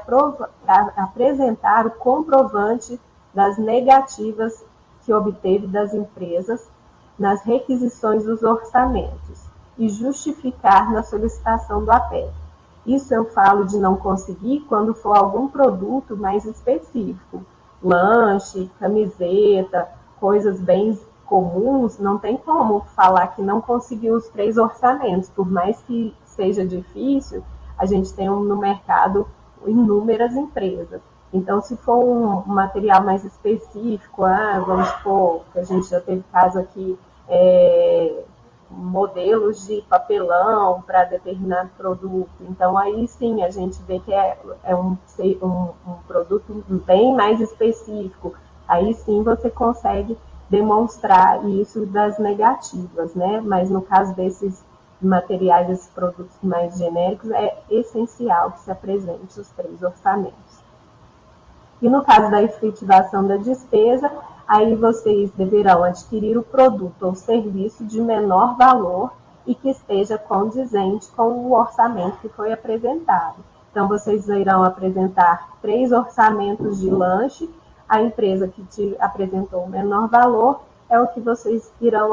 apresentar o comprovante das negativas que obteve das empresas nas requisições dos orçamentos e justificar na solicitação do APEC. Isso eu falo de não conseguir quando for algum produto mais específico. Lanche, camiseta, coisas bem comuns, não tem como falar que não conseguiu os 3 orçamentos, por mais que seja difícil, a gente tem no mercado inúmeras empresas. Então, se for um material mais específico, vamos supor, que a gente já teve caso aqui, modelos de papelão para determinado produto. Então, aí sim, a gente vê que é um produto bem mais específico. Aí sim você consegue demonstrar isso das negativas, né? Mas no caso desses materiais, desses produtos mais genéricos, é essencial que se apresente os 3 orçamentos. E no caso da efetivação da despesa, aí vocês deverão adquirir o produto ou serviço de menor valor e que esteja condizente com o orçamento que foi apresentado. Então, vocês irão apresentar 3 orçamentos de lanche, a empresa que te apresentou o menor valor é o que vocês irão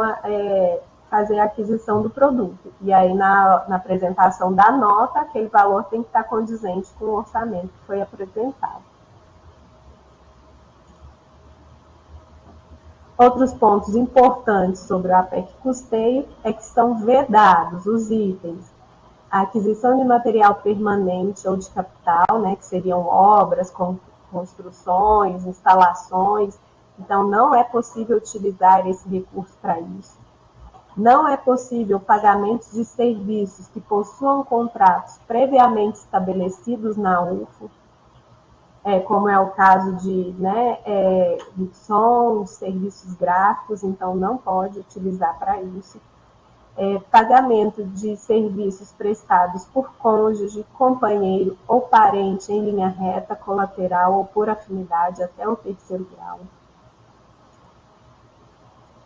fazer a aquisição do produto. E aí, na apresentação da nota, aquele valor tem que estar condizente com o orçamento que foi apresentado. Outros pontos importantes sobre o APEC custeio é que são vedados os itens. A aquisição de material permanente ou de capital, né, que seriam obras, construções, instalações. Então, não é possível utilizar esse recurso para isso. Não é possível pagamentos de serviços que possuam contratos previamente estabelecidos na UFO, como é o caso de som, serviços gráficos, então não pode utilizar para isso. pagamento de serviços prestados por cônjuge, companheiro ou parente em linha reta, colateral ou por afinidade até o terceiro grau.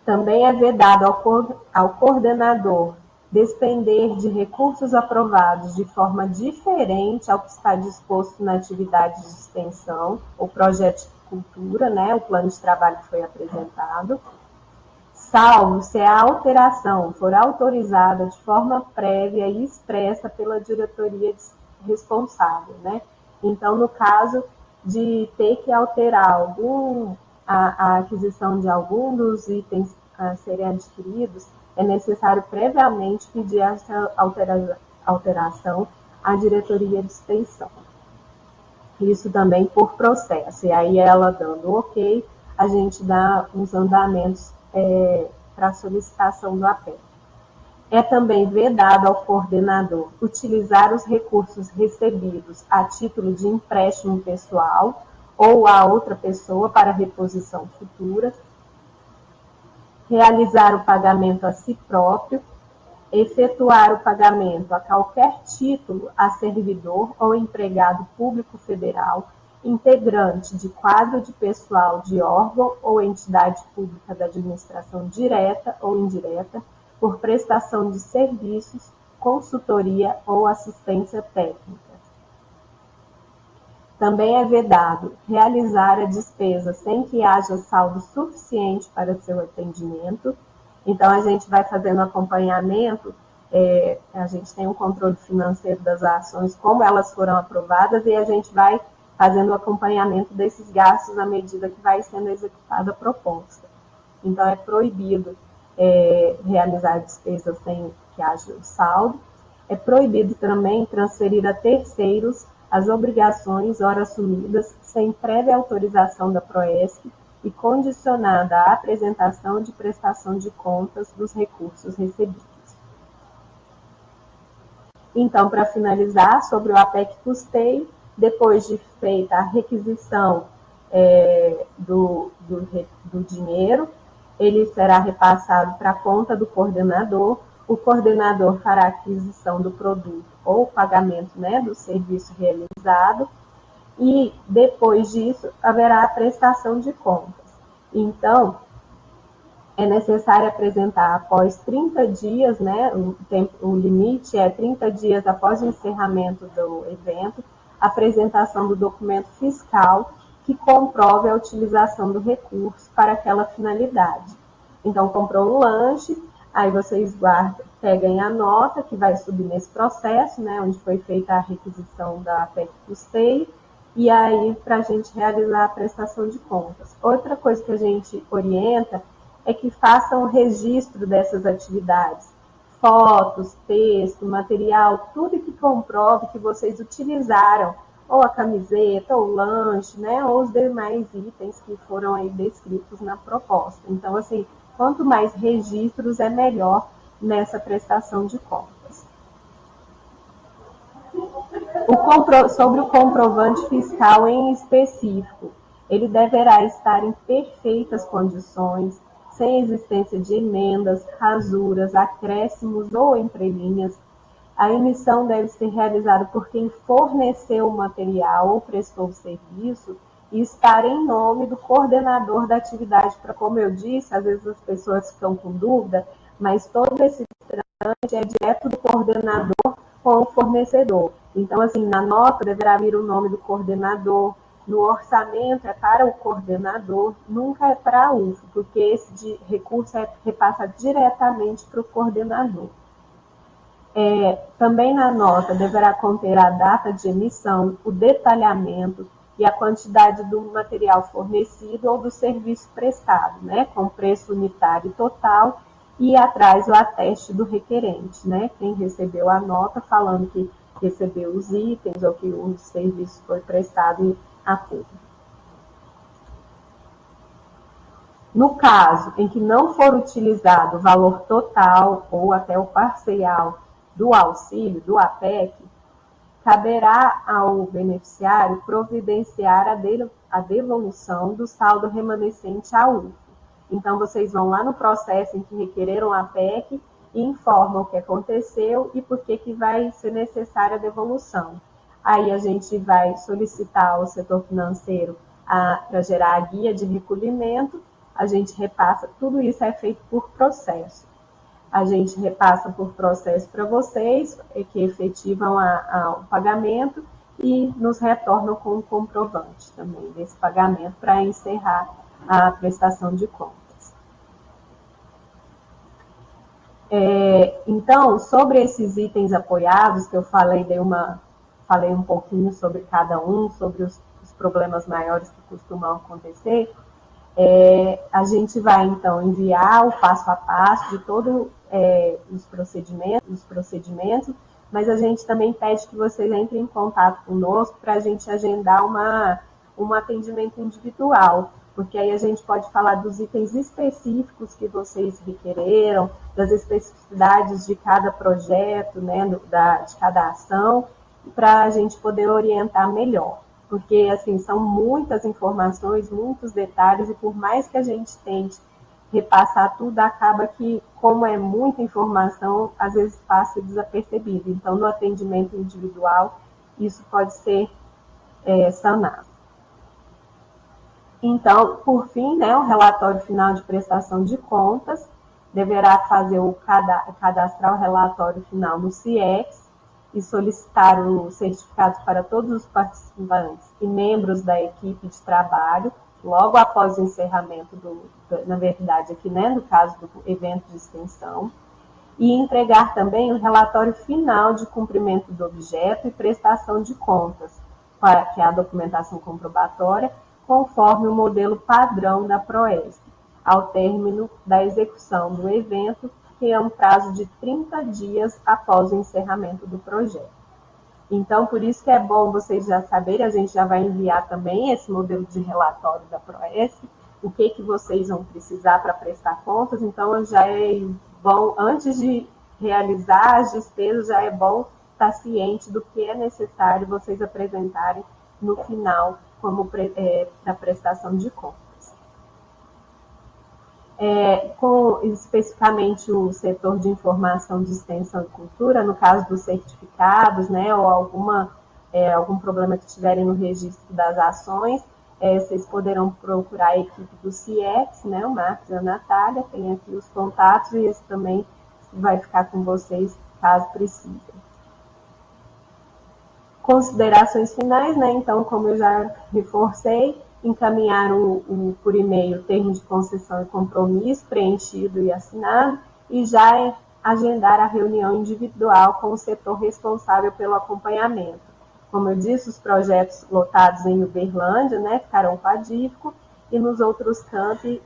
Também é vedado ao coordenador despender de recursos aprovados de forma diferente ao que está disposto na atividade de extensão ou projeto de cultura, né, o plano de trabalho que foi apresentado, salvo se a alteração for autorizada de forma prévia e expressa pela diretoria responsável, né? Então, no caso de ter que alterar a aquisição de algum dos itens a serem adquiridos, é necessário previamente pedir essa alteração à diretoria de extensão. Isso também por processo. E aí ela dando ok, a gente dá uns andamentos para a solicitação do APEC. É também vedado ao coordenador utilizar os recursos recebidos a título de empréstimo pessoal ou a outra pessoa para reposição futura, realizar o pagamento a si próprio, efetuar o pagamento a qualquer título a servidor ou empregado público federal, integrante de quadro de pessoal de órgão ou entidade pública da administração direta ou indireta, por prestação de serviços, consultoria ou assistência técnica. Também é vedado realizar a despesa sem que haja saldo suficiente para seu atendimento. Então, a gente vai fazendo acompanhamento, a gente tem um controle financeiro das ações, como elas foram aprovadas, e a gente vai fazendo o acompanhamento desses gastos à medida que vai sendo executada a proposta. Então, é proibido realizar despesas sem que haja o saldo. É proibido também transferir a terceiros as obrigações ora assumidas sem prévia autorização da PROESC e condicionada à apresentação de prestação de contas dos recursos recebidos. Então, para finalizar, sobre o APEC Custeio, depois de feita a requisição do dinheiro, ele será repassado para a conta do coordenador. O coordenador fará a aquisição do produto ou pagamento, né, do serviço realizado, e depois disso haverá a prestação de contas. Então, é necessário apresentar após 30 dias, né, o limite é 30 dias após o encerramento do evento, a apresentação do documento fiscal que comprove a utilização do recurso para aquela finalidade. Então, comprou um lanche, aí vocês peguem a nota que vai subir nesse processo, né, onde foi feita a requisição da APEC Custeio, e aí para a gente realizar a prestação de contas. Outra coisa que a gente orienta é que façam o registro dessas atividades, fotos, texto, material, tudo que comprove que vocês utilizaram, ou a camiseta, ou o lanche, né, ou os demais itens que foram aí descritos na proposta. Então, assim, quanto mais registros é melhor nessa prestação de contas. Sobre o comprovante fiscal em específico, ele deverá estar em perfeitas condições, sem existência de emendas, rasuras, acréscimos ou entrelinhas. A emissão deve ser realizada por quem forneceu o material ou prestou o serviço e estar em nome do coordenador da atividade, para, como eu disse, às vezes as pessoas ficam com dúvida, mas todo esse trâmite é direto do coordenador com o fornecedor. Então, assim, na nota deverá vir o nome do coordenador, no orçamento é para o coordenador, nunca é para a UF, porque esse recurso é repassado diretamente para o coordenador. Também na nota deverá conter a data de emissão, o detalhamento e a quantidade do material fornecido ou do serviço prestado, né, com preço unitário total, e atrás o ateste do requerente, né, quem recebeu a nota falando que recebeu os itens ou que o serviço foi prestado em acordo. No caso em que não for utilizado o valor total ou até o parcial do auxílio, do APEC, caberá ao beneficiário providenciar a devolução do saldo remanescente à UF. Então, vocês vão lá no processo em que requereram a APEC e informa o que aconteceu e por que vai ser necessária a devolução. Aí a gente vai solicitar ao setor financeiro para gerar a guia de recolhimento, a gente repassa, tudo isso é feito por processo. A gente repassa por processo para vocês, que efetivam o pagamento e nos retornam com um comprovante também desse pagamento para encerrar a prestação de contas. Então, sobre esses itens apoiados que eu falei, falei um pouquinho sobre cada um, sobre os problemas maiores que costumam acontecer, a gente vai, então, enviar o passo a passo de todos os procedimentos, mas a gente também pede que vocês entrem em contato conosco para a gente agendar um atendimento individual, porque aí a gente pode falar dos itens específicos que vocês requereram, das especificidades de cada projeto, né, de cada ação, para a gente poder orientar melhor. Porque, assim, são muitas informações, muitos detalhes, e por mais que a gente tente repassar tudo, acaba que, como é muita informação, às vezes passa desapercebido. Então, no atendimento individual, isso pode ser sanado. Então, por fim, né, o relatório final de prestação de contas deverá fazer cadastrar o relatório final no CIEX e solicitar o certificado para todos os participantes e membros da equipe de trabalho, logo após o encerramento na verdade, aqui, né, no caso do evento de extensão, e entregar também o relatório final de cumprimento do objeto e prestação de contas, que é a documentação comprobatória, conforme o modelo padrão da PROESP, ao término da execução do evento, que é um prazo de 30 dias após o encerramento do projeto. Então, por isso que é bom vocês já saberem, a gente já vai enviar também esse modelo de relatório da PROESP, o que vocês vão precisar para prestar contas, então já é bom, antes de realizar as despesas, já é bom estar ciente do que é necessário vocês apresentarem no final como para prestação de contas. Com especificamente o setor de informação de extensão e cultura, no caso dos certificados, né, ou algum problema que tiverem no registro das ações, vocês poderão procurar a equipe do CIEX, né, o Marcos e a Natália, tem aqui os contatos e esse também vai ficar com vocês caso precisem. Considerações finais, né, então, como eu já reforcei, encaminhar por e-mail o termo de concessão e compromisso preenchido e assinado e já agendar a reunião individual com o setor responsável pelo acompanhamento. Como eu disse, os projetos lotados em Uberlândia, né, ficarão com a DIFCO e nos outros campos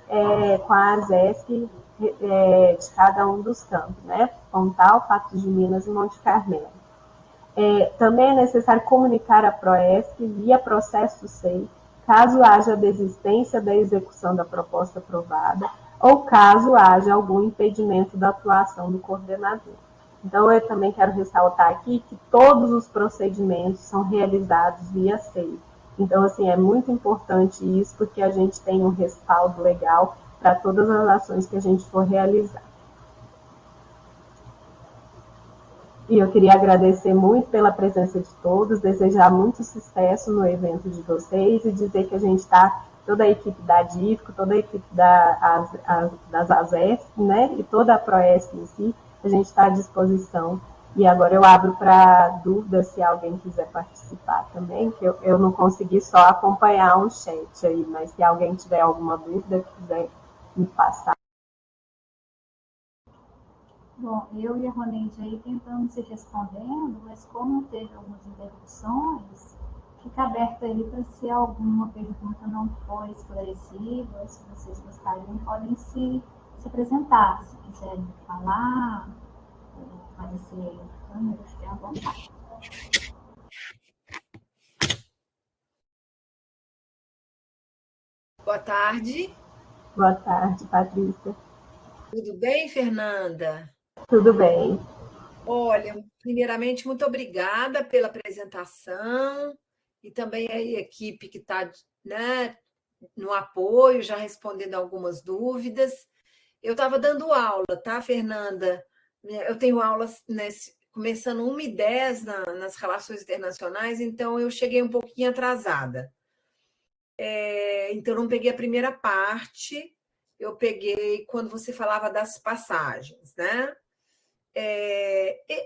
com a ASESC de cada um dos campos, né, Pontal, Patos de Minas e Monte Carmelo. Também é necessário comunicar a PROESP via processo SEI, caso haja desistência da execução da proposta aprovada ou caso haja algum impedimento da atuação do coordenador. Então, eu também quero ressaltar aqui que todos os procedimentos são realizados via SEI. Então, assim, é muito importante isso, porque a gente tem um respaldo legal para todas as ações que a gente for realizar. E eu queria agradecer muito pela presença de todos, desejar muito sucesso no evento de vocês e dizer que a gente está, toda a equipe da DIFCO, toda a equipe das ASESC, né, e toda a PROESP em si, a gente está à disposição. E agora eu abro para dúvidas, se alguém quiser participar também, que eu não consegui só acompanhar um chat aí, mas se alguém tiver alguma dúvida, quiser me passar. Bom, eu e a Ronide aí tentamos se respondendo, mas como teve algumas interrupções, fica aberto aí para se alguma pergunta não for esclarecida, se vocês gostariam, podem se apresentar, se quiserem falar, aparecer aí na câmera, fiquem à vontade. Boa tarde. Boa tarde, Patrícia. Tudo bem, Fernanda? Tudo bem. Olha, primeiramente, muito obrigada pela apresentação e também a equipe que está, né, no apoio, já respondendo algumas dúvidas. Eu estava dando aula, tá, Fernanda, eu tenho aulas começando 1h10 nas relações internacionais, então eu cheguei um pouquinho atrasada. Então, não peguei a primeira parte, eu peguei quando você falava das passagens, né?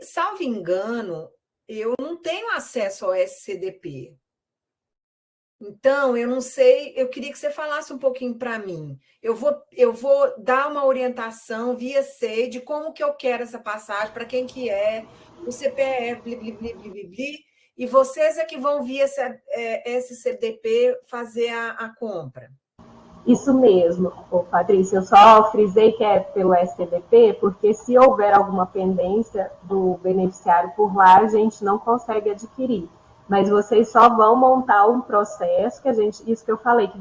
Salvo engano, eu não tenho acesso ao SCDP. Então, eu não sei, eu queria que você falasse um pouquinho para mim. Eu vou dar uma orientação via SEI de como que eu quero essa passagem, para quem que é, o CPF, bli, bli, bli, bli, bli, bli, e vocês é que vão via SCDP fazer a compra. Isso mesmo, Patrícia. Eu só frisei que é pelo SCDP, porque se houver alguma pendência do beneficiário por lá, a gente não consegue adquirir. Mas vocês só vão montar um processo que isso que eu falei que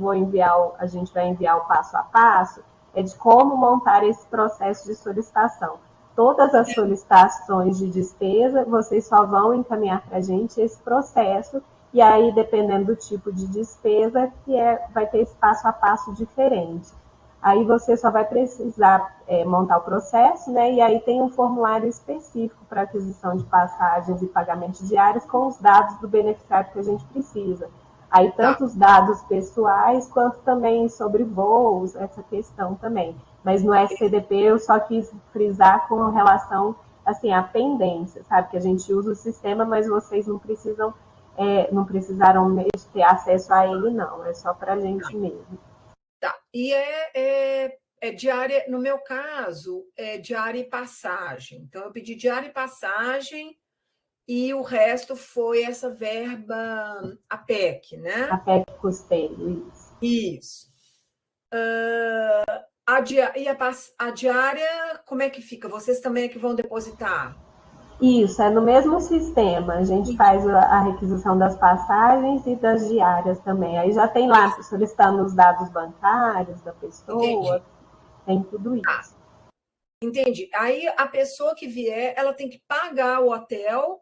a gente vai enviar o passo a passo, é de como montar esse processo de solicitação. Todas as solicitações de despesa, vocês só vão encaminhar para a gente esse processo, e aí, dependendo do tipo de despesa, vai ter esse passo a passo diferente. Aí você só vai precisar montar o processo, né? E aí tem um formulário específico para aquisição de passagens e pagamentos diários com os dados do beneficiário que a gente precisa. Aí tanto os dados pessoais quanto também sobre voos, essa questão também. Mas no SCDP eu só quis frisar com relação assim, à pendência, sabe? Que a gente usa o sistema, mas vocês não não precisaram ter acesso a ele, não. É só para a gente mesmo. Tá. E é diária, no meu caso, é diária e passagem. Então, eu pedi diária e passagem e o resto foi essa verba APEC, né? APEC custeio, isso. Isso. A diária, como é que fica? Vocês também é que vão depositar? Isso, é no mesmo sistema. A gente faz a requisição das passagens e das diárias também. Aí já tem lá solicitando os dados bancários da pessoa, Entendi. Tem tudo isso. Entendi. Aí a pessoa que vier, ela tem que pagar o hotel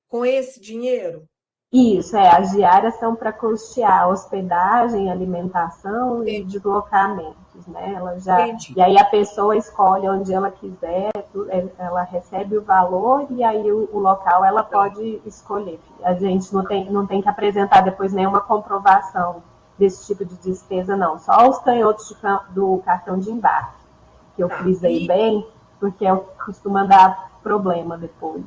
com esse dinheiro? Isso, as diárias são para custear hospedagem, alimentação e deslocamentos, né? E aí a pessoa escolhe onde ela quiser, ela recebe o valor e aí o local ela pode escolher. A gente não tem que apresentar depois nenhuma comprovação desse tipo de despesa, não. Só os canhotos do cartão de embarque, que eu frisei bem, porque costuma dar problema depois.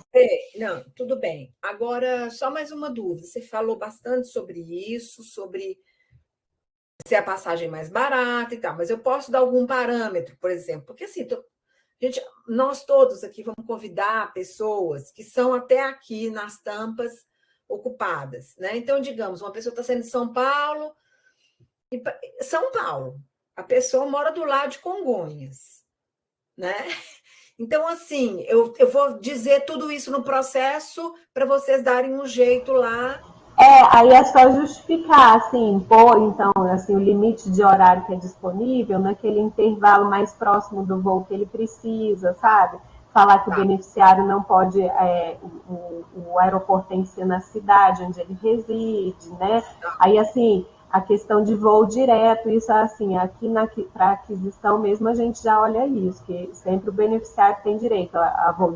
Não, tudo bem. Agora, só mais uma dúvida. Você falou bastante sobre isso, sobre ser a passagem mais barata e tal, mas eu posso dar algum parâmetro, por exemplo? Porque assim, nós todos aqui vamos convidar pessoas que são até aqui nas Tampas ocupadas, né? Então, digamos, uma pessoa está saindo de São Paulo, a pessoa mora do lado de Congonhas, né? Então, assim, eu vou dizer tudo isso no processo para vocês darem um jeito lá. Aí é só justificar, assim, então, assim, o limite de horário que é disponível naquele intervalo mais próximo do voo que ele precisa, sabe? Falar que o beneficiário não pode, o aeroporto tem que ser na cidade onde ele reside, né? Aí, assim, a questão de voo direto, isso assim, aqui para aquisição mesmo a gente já olha isso, que sempre o beneficiário tem direito a voo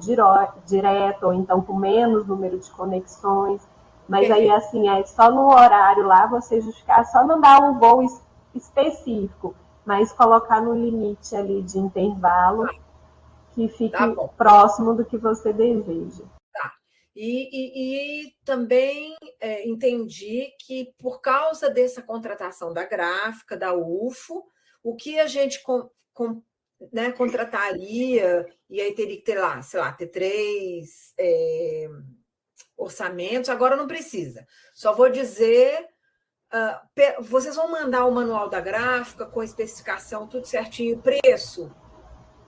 direto, ou então com menos número de conexões, mas aí assim, só no horário lá você justificar, só não dar um voo específico, mas colocar no limite ali de intervalo que fique próximo do que você deseja. E também entendi que, por causa dessa contratação da gráfica, da UFO, o que a gente contrataria, e aí teria que ter lá, sei lá, ter 3 orçamentos, agora não precisa. Só vou dizer, vocês vão mandar o manual da gráfica com especificação, tudo certinho, preço?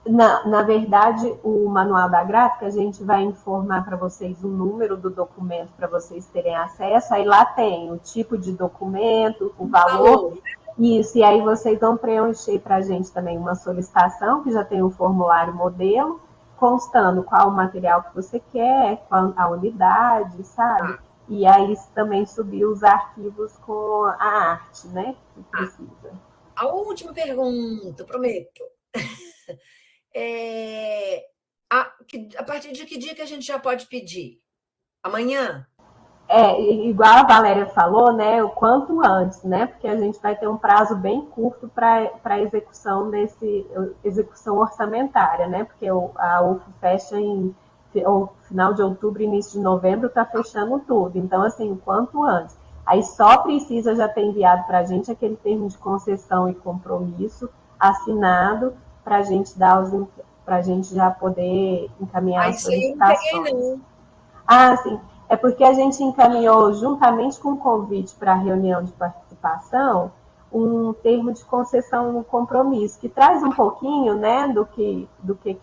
Na verdade, o manual da gráfica, a gente vai informar para vocês o número do documento para vocês terem acesso. Aí lá tem o tipo de documento, o valor. Isso, e aí vocês vão preencher para a gente também uma solicitação, que já tem um formulário modelo, constando qual o material que você quer, qual a unidade, sabe? E aí também subir os arquivos com a arte, né? Que precisa. A última pergunta, prometo. A partir de que dia que a gente já pode pedir? Amanhã? Igual a Valéria falou, né, o quanto antes, né, porque a gente vai ter um prazo bem curto para execução orçamentária, né, porque a UFO fecha em final de outubro, início de novembro, está fechando tudo. Então, assim, o quanto antes. Aí só precisa já ter enviado para a gente aquele termo de concessão e compromisso assinado para a gente já poder encaminhar as Isso aí eu não peguei, solicitações. não. Sim. É porque a gente encaminhou, juntamente com o convite para a reunião de participação, um termo de concessão no compromisso, que traz um pouquinho, né, do que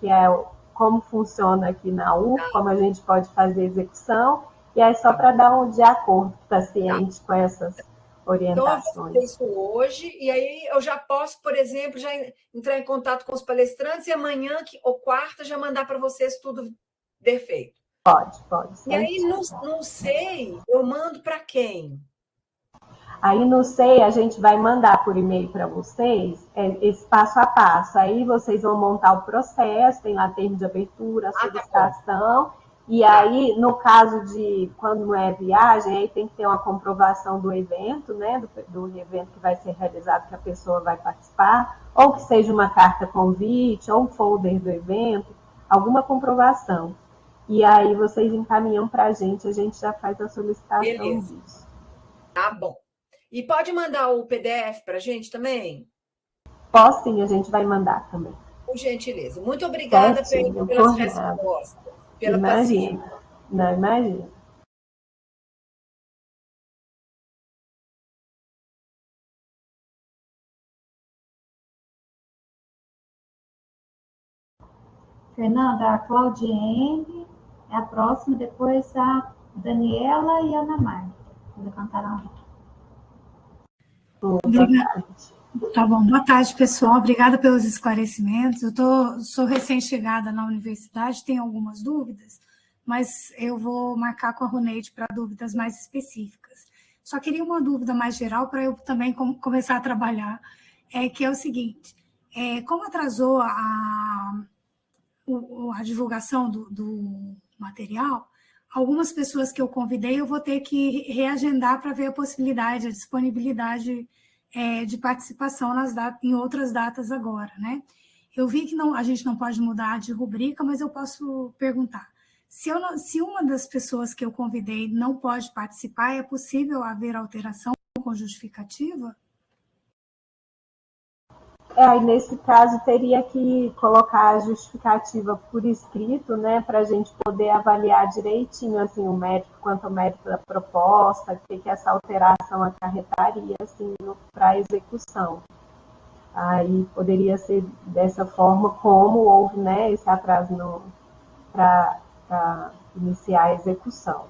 é, como funciona aqui na UF, como a gente pode fazer execução, e aí só para dar um de acordo, está ciente com essas Então, eu vou fazer orientações. isso hoje, e aí eu já posso, por exemplo, já entrar em contato com os palestrantes e amanhã ou quarta já mandar para vocês tudo perfeito. Pode. E aí, não sei, eu mando para quem? Aí no SEI a gente vai mandar por e-mail para vocês esse passo a passo. Aí vocês vão montar o processo, tem lá termo de abertura, solicitação. E aí, no caso de quando não é viagem, aí tem que ter uma comprovação do evento, né? Do evento que vai ser realizado, que a pessoa vai participar, ou que seja uma carta convite, ou um folder do evento, alguma comprovação. E aí vocês encaminham para a gente já faz a solicitação disso. Tá bom. E pode mandar o PDF para a gente também? Posso sim, a gente vai mandar também. Por gentileza. Muito obrigada pelas respostas, pela paciência. Não, imagina. Fernanda, a Claudiene é a próxima, depois a Daniela e a Ana Marta. Levantaram. Obrigada. Tá bom, boa tarde, pessoal. Obrigada pelos esclarecimentos. Sou recém-chegada na universidade, tenho algumas dúvidas, mas eu vou marcar com a Roneide para dúvidas mais específicas. Só queria uma dúvida mais geral para eu também começar a trabalhar, que é o seguinte: como atrasou a divulgação do material, algumas pessoas que eu convidei eu vou ter que reagendar para ver a possibilidade, a disponibilidade de participação em outras datas agora, né? Eu vi que a gente não pode mudar de rubrica, mas eu posso perguntar. Se uma das pessoas que eu convidei não pode participar, é possível haver alteração com justificativa? Aí nesse caso teria que colocar a justificativa por escrito, né, para a gente poder avaliar direitinho assim o mérito, quanto ao mérito da proposta, o que essa alteração acarretaria assim para a execução. Aí poderia ser dessa forma como houve, né, esse atraso para iniciar a execução.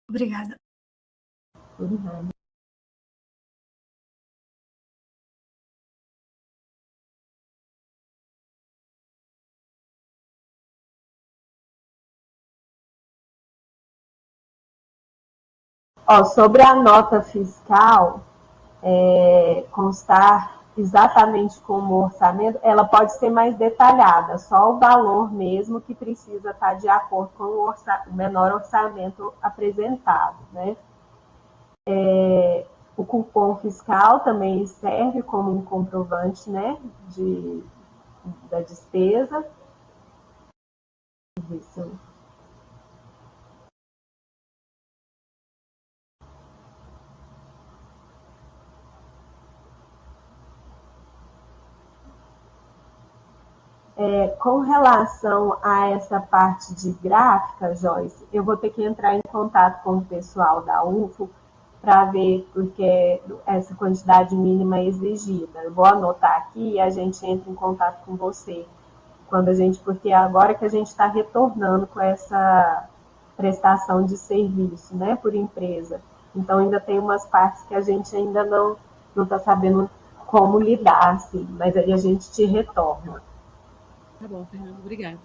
Obrigada. Por nada. Sobre a nota fiscal, constar exatamente como o orçamento, ela pode ser mais detalhada, só o valor mesmo que precisa estar de acordo com o menor orçamento apresentado, né? O cupom fiscal também serve como um comprovante, né, da despesa. Isso. Com relação a essa parte de gráfica, Joyce, eu vou ter que entrar em contato com o pessoal da UFO para ver porque essa quantidade mínima é exigida. Eu vou anotar aqui e a gente entra em contato com você porque agora que a gente está retornando com essa prestação de serviço, né, por empresa. Então ainda tem umas partes que a gente ainda não está sabendo como lidar, assim, mas aí a gente te retorna. Tá bom, Fernanda, obrigada.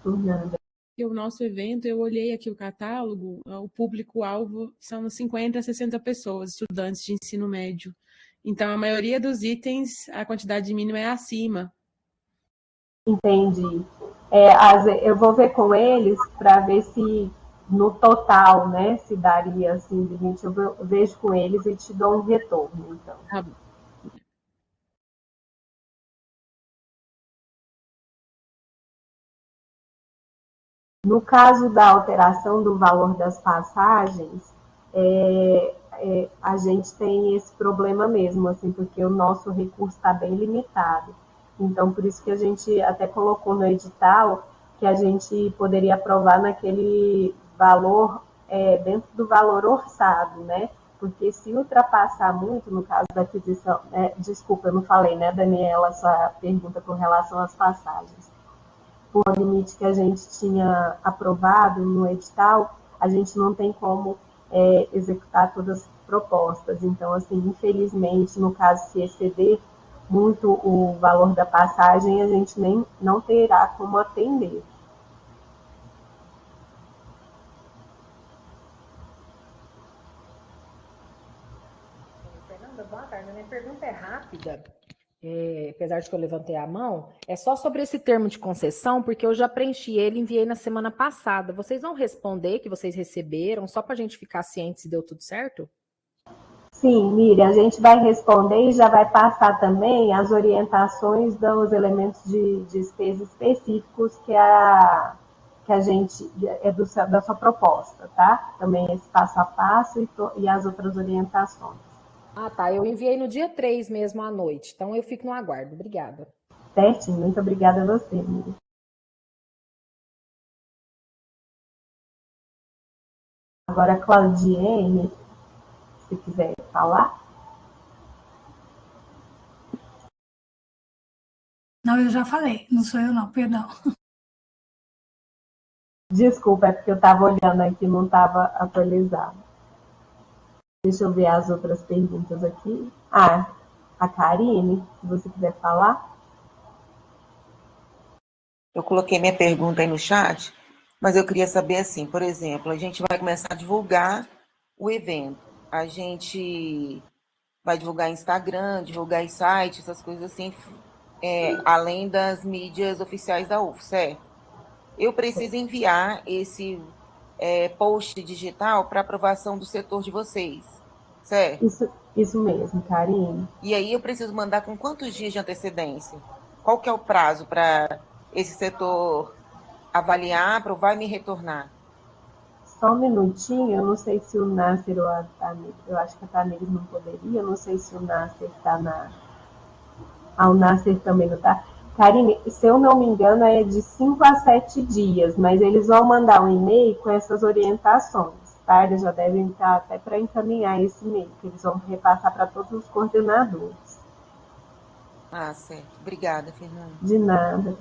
Por nada. E o nosso evento, eu olhei aqui o catálogo, o público-alvo são 50 a 60 pessoas, estudantes de ensino médio. Então, a maioria dos itens, a quantidade mínima é acima. Entendi. Eu vou ver com eles para ver se no total, né, se daria assim, limite. Eu vejo com eles e te dou um retorno, então. Tá bom. No caso da alteração do valor das passagens, a gente tem esse problema mesmo, assim, porque o nosso recurso está bem limitado. Então, por isso que a gente até colocou no edital que a gente poderia aprovar naquele valor, dentro do valor orçado, né? Porque se ultrapassar muito, no caso da aquisição, desculpa, eu não falei, né, Daniela, sua pergunta com relação às passagens. Por limite que a gente tinha aprovado no edital, a gente não tem como executar todas as propostas. Então, assim, infelizmente, no caso, se exceder muito o valor da passagem, a gente não terá como atender. Fernanda, boa tarde. A minha pergunta é rápida. Apesar de que eu levantei a mão, é só sobre esse termo de concessão, porque eu já preenchi ele e enviei na semana passada. Vocês vão responder que vocês receberam, só para a gente ficar ciente se deu tudo certo? Sim, Miriam, a gente vai responder e já vai passar também as orientações dos elementos de despesa específicos que a gente da sua proposta, tá? Também esse passo a passo e as outras orientações. Ah, tá. Eu enviei no dia 3 mesmo à noite, então eu fico no aguardo. Obrigada. Certinho, muito obrigada a você, Miriam. Agora, a Claudiene, se quiser falar. Não, eu já falei, não sou eu não, perdão. Desculpa, é porque eu estava olhando aqui, não estava atualizado. Deixa eu ver as outras perguntas aqui. A Karine, se você quiser falar. Eu coloquei minha pergunta aí no chat, mas eu queria saber assim, por exemplo, a gente vai começar a divulgar o evento. A gente vai divulgar Instagram, divulgar em site, essas coisas assim, além das mídias oficiais da UF, certo? Eu preciso enviar esse post digital para aprovação do setor de vocês, certo? Isso mesmo, Karine. E aí eu preciso mandar com quantos dias de antecedência? Qual que é o prazo para esse setor avaliar, aprovar e me retornar? Só um minutinho, eu não sei se o Nasser ou a Tamir, eu acho que a Tamir não poderia, eu não sei se o Nasser está na... o Nasser também não está. Karine, se eu não me engano, é de 5 a 7 dias, mas eles vão mandar um e-mail com essas orientações, tá? Eles já devem estar até para encaminhar esse e-mail, que eles vão repassar para todos os coordenadores. Ah, certo. Obrigada, Fernanda. De nada.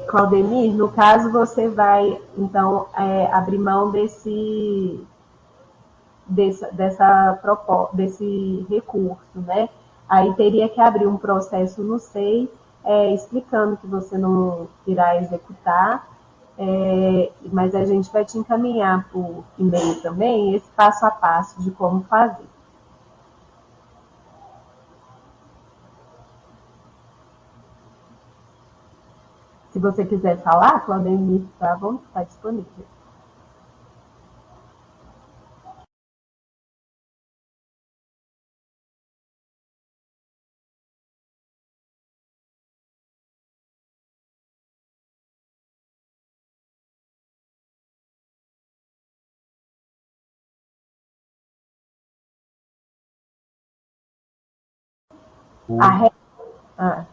Claudemir, no caso você vai, então, abrir mão desse recurso, né? Aí teria que abrir um processo no SEI, explicando que você não irá executar, mas a gente vai te encaminhar por e-mail também esse passo a passo de como fazer. Se você quiser falar, Claudemir, tá bom? Está disponível.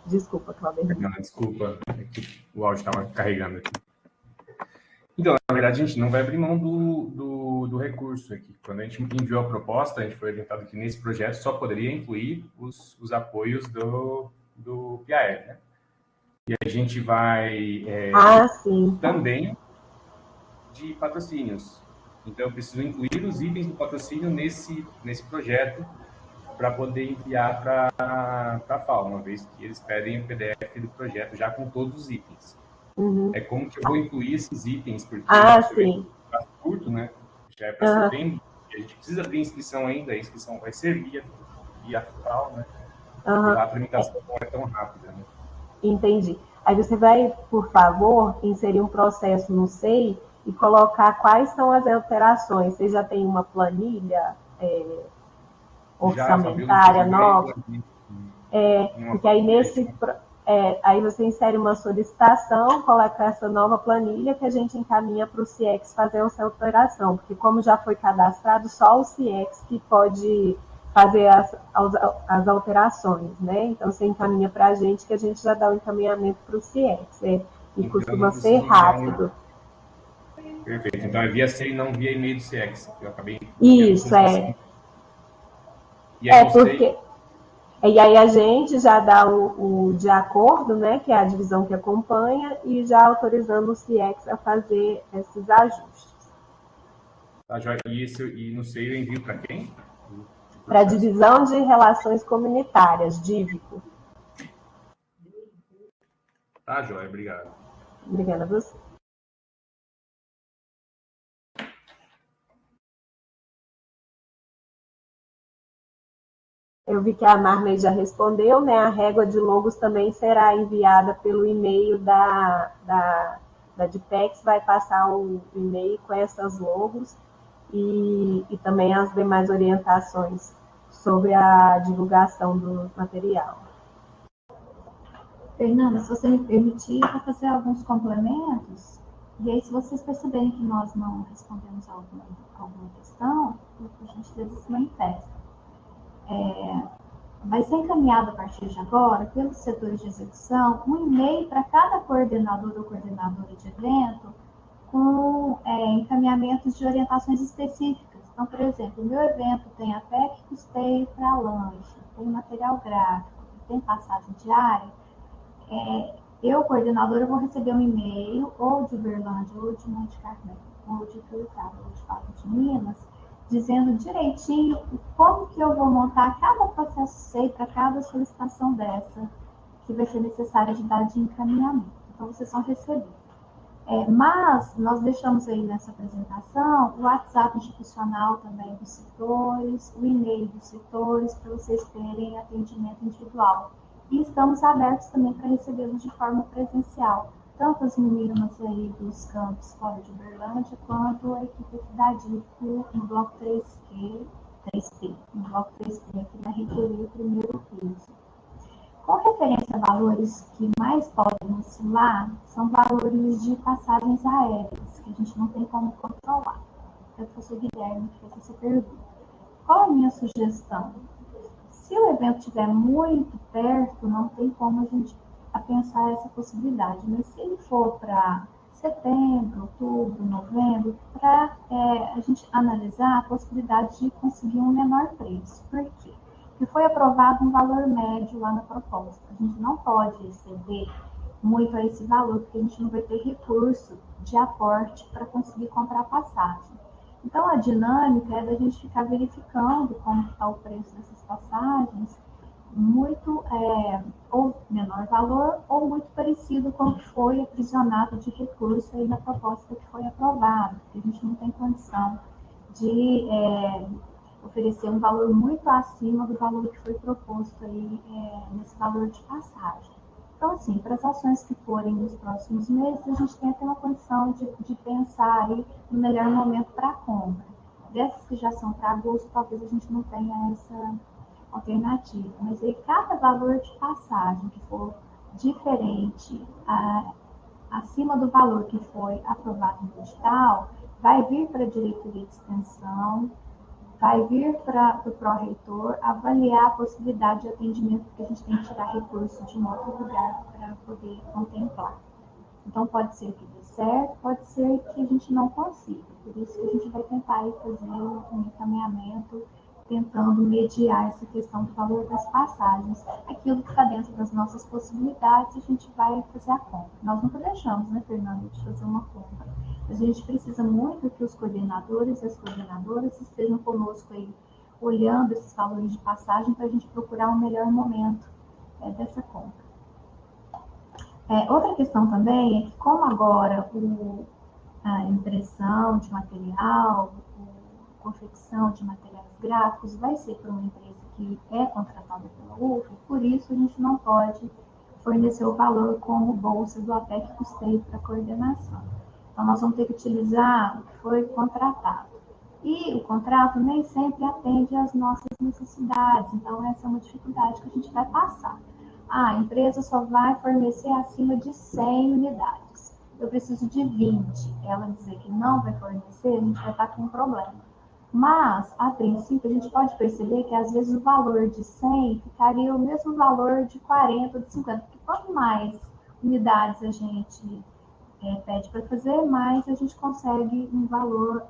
Desculpa, Claudemir. Não, desculpa, é que o áudio estava carregando aqui. Então, na verdade, a gente não vai abrir mão do recurso aqui. Quando a gente enviou a proposta, a gente foi orientado que nesse projeto só poderia incluir os apoios do PIAE, né? E a gente vai também de patrocínios. Então, eu preciso incluir os itens do patrocínio nesse projeto para poder enviar para a FAO, uma vez que eles pedem o PDF do projeto já com todos os itens. Uhum. É como que eu vou incluir esses itens, porque sim. tá curto, né? Já é para setembro, e a gente precisa abrir inscrição ainda, a inscrição vai ser via tal, né? E lá a tramitação não é tão rápida, né? Entendi. Aí você vai, por favor, inserir um processo no SEI e colocar quais são as alterações. Você já tem uma planilha orçamentária nova? Porque aí aí você insere uma solicitação, coloca essa nova planilha que a gente encaminha para o CIEX fazer essa alteração, porque como já foi cadastrado, só o CIEX que pode fazer as alterações, né? Então você encaminha para a gente que a gente já dá o encaminhamento para o CIEX, e costuma ser rápido. Perfeito, então é via SEI, não via e-mail do CIEX, que eu acabei... Isso, E aí porque... E aí a gente já dá o de acordo, né, que é a divisão que acompanha, e já autorizando o CIEX a fazer esses ajustes. Tá, e no SEI eu envio para quem? Para a divisão de relações comunitárias, DIVCO. Tá, Joia, obrigado. Obrigada a você. Eu vi que a Marley já respondeu, né? A régua de logos também será enviada pelo e-mail da DPEX, vai passar um e-mail com essas logos e também as demais orientações sobre a divulgação do material. Fernanda, se você me permitir, eu vou fazer alguns complementos. E aí, se vocês perceberem que nós não respondemos alguma questão, a gente se manifesta. Vai ser encaminhado a partir de agora, pelos setores de execução, um e-mail para cada coordenador ou coordenadora de evento com encaminhamentos de orientações específicas. Então, por exemplo, o meu evento tem até que custeio para lanche, tem material gráfico, tem passagem diária. Eu, coordenadora, vou receber um e-mail ou de Uberlândia, ou de Monte Carmelo, ou de Piracicaba, ou de Pato de Minas, dizendo direitinho como que eu vou montar cada processo SEI para cada solicitação dessa, que vai ser necessária de dar de encaminhamento. Então, vocês vão receber. Mas nós deixamos aí nessa apresentação o WhatsApp institucional também dos setores, o e-mail dos setores, para vocês terem atendimento individual. E estamos abertos também para recebê-los de forma presencial, tanto as meninas aí dos campos fora de Uberlândia, quanto a equipe da DIVCO no bloco 3P, no bloco 3P aqui na reitoria primeiro piso. Com referência a valores que mais podem oscilar, são valores de passagens aéreas, que a gente não tem como controlar. Foi o professor Guilherme que fez essa pergunta. Qual a minha sugestão? Se o evento estiver muito perto, não tem como a gente pensar essa possibilidade, mas se ele for para setembro, outubro, novembro, para a gente analisar a possibilidade de conseguir um menor preço. Por quê? Porque foi aprovado um valor médio lá na proposta. A gente não pode exceder muito a esse valor, porque a gente não vai ter recurso de aporte para conseguir comprar passagem. Então, a dinâmica é da gente ficar verificando como está o preço dessas passagens, muito ou menor valor, ou muito parecido com o que foi aprisionado de recurso aí na proposta que foi aprovada, porque a gente não tem condição de oferecer um valor muito acima do valor que foi proposto aí nesse valor de passagem. Então, assim, para as ações que forem nos próximos meses, a gente tem até uma condição de pensar aí no melhor momento para a compra. Dessas que já são para agosto, talvez a gente não tenha essa alternativa, mas aí cada valor de passagem que for diferente acima do valor que foi aprovado no edital, vai vir para a diretoria de extensão, vai vir para o pró-reitor avaliar a possibilidade de atendimento, porque a gente tem que tirar recurso de um outro lugar para poder contemplar. Então, pode ser que dê certo, pode ser que a gente não consiga. Por isso que a gente vai tentar aí fazer um encaminhamento, tentando mediar essa questão do valor das passagens. Aquilo que está dentro das nossas possibilidades, a gente vai fazer a compra. Nós nunca deixamos, né, Fernanda, de fazer uma compra. A gente precisa muito que os coordenadores e as coordenadoras estejam conosco aí, olhando esses valores de passagem para a gente procurar o melhor momento dessa compra. Outra questão também é que, como agora a impressão de material, a confecção de materiais gráficos vai ser por uma empresa que é contratada pela UF, por isso a gente não pode fornecer o valor como bolsa do APEC custeio para coordenação. Então, nós vamos ter que utilizar o que foi contratado. E o contrato nem sempre atende às nossas necessidades, então essa é uma dificuldade que a gente vai passar. A empresa só vai fornecer acima de 100 unidades. Eu preciso de 20. Ela dizer que não vai fornecer, a gente vai estar com um problema. Mas, a princípio, a gente pode perceber que às vezes o valor de 100 ficaria o mesmo valor de 40 ou de 50, porque quanto mais unidades a gente pede para fazer, mais a gente consegue um valor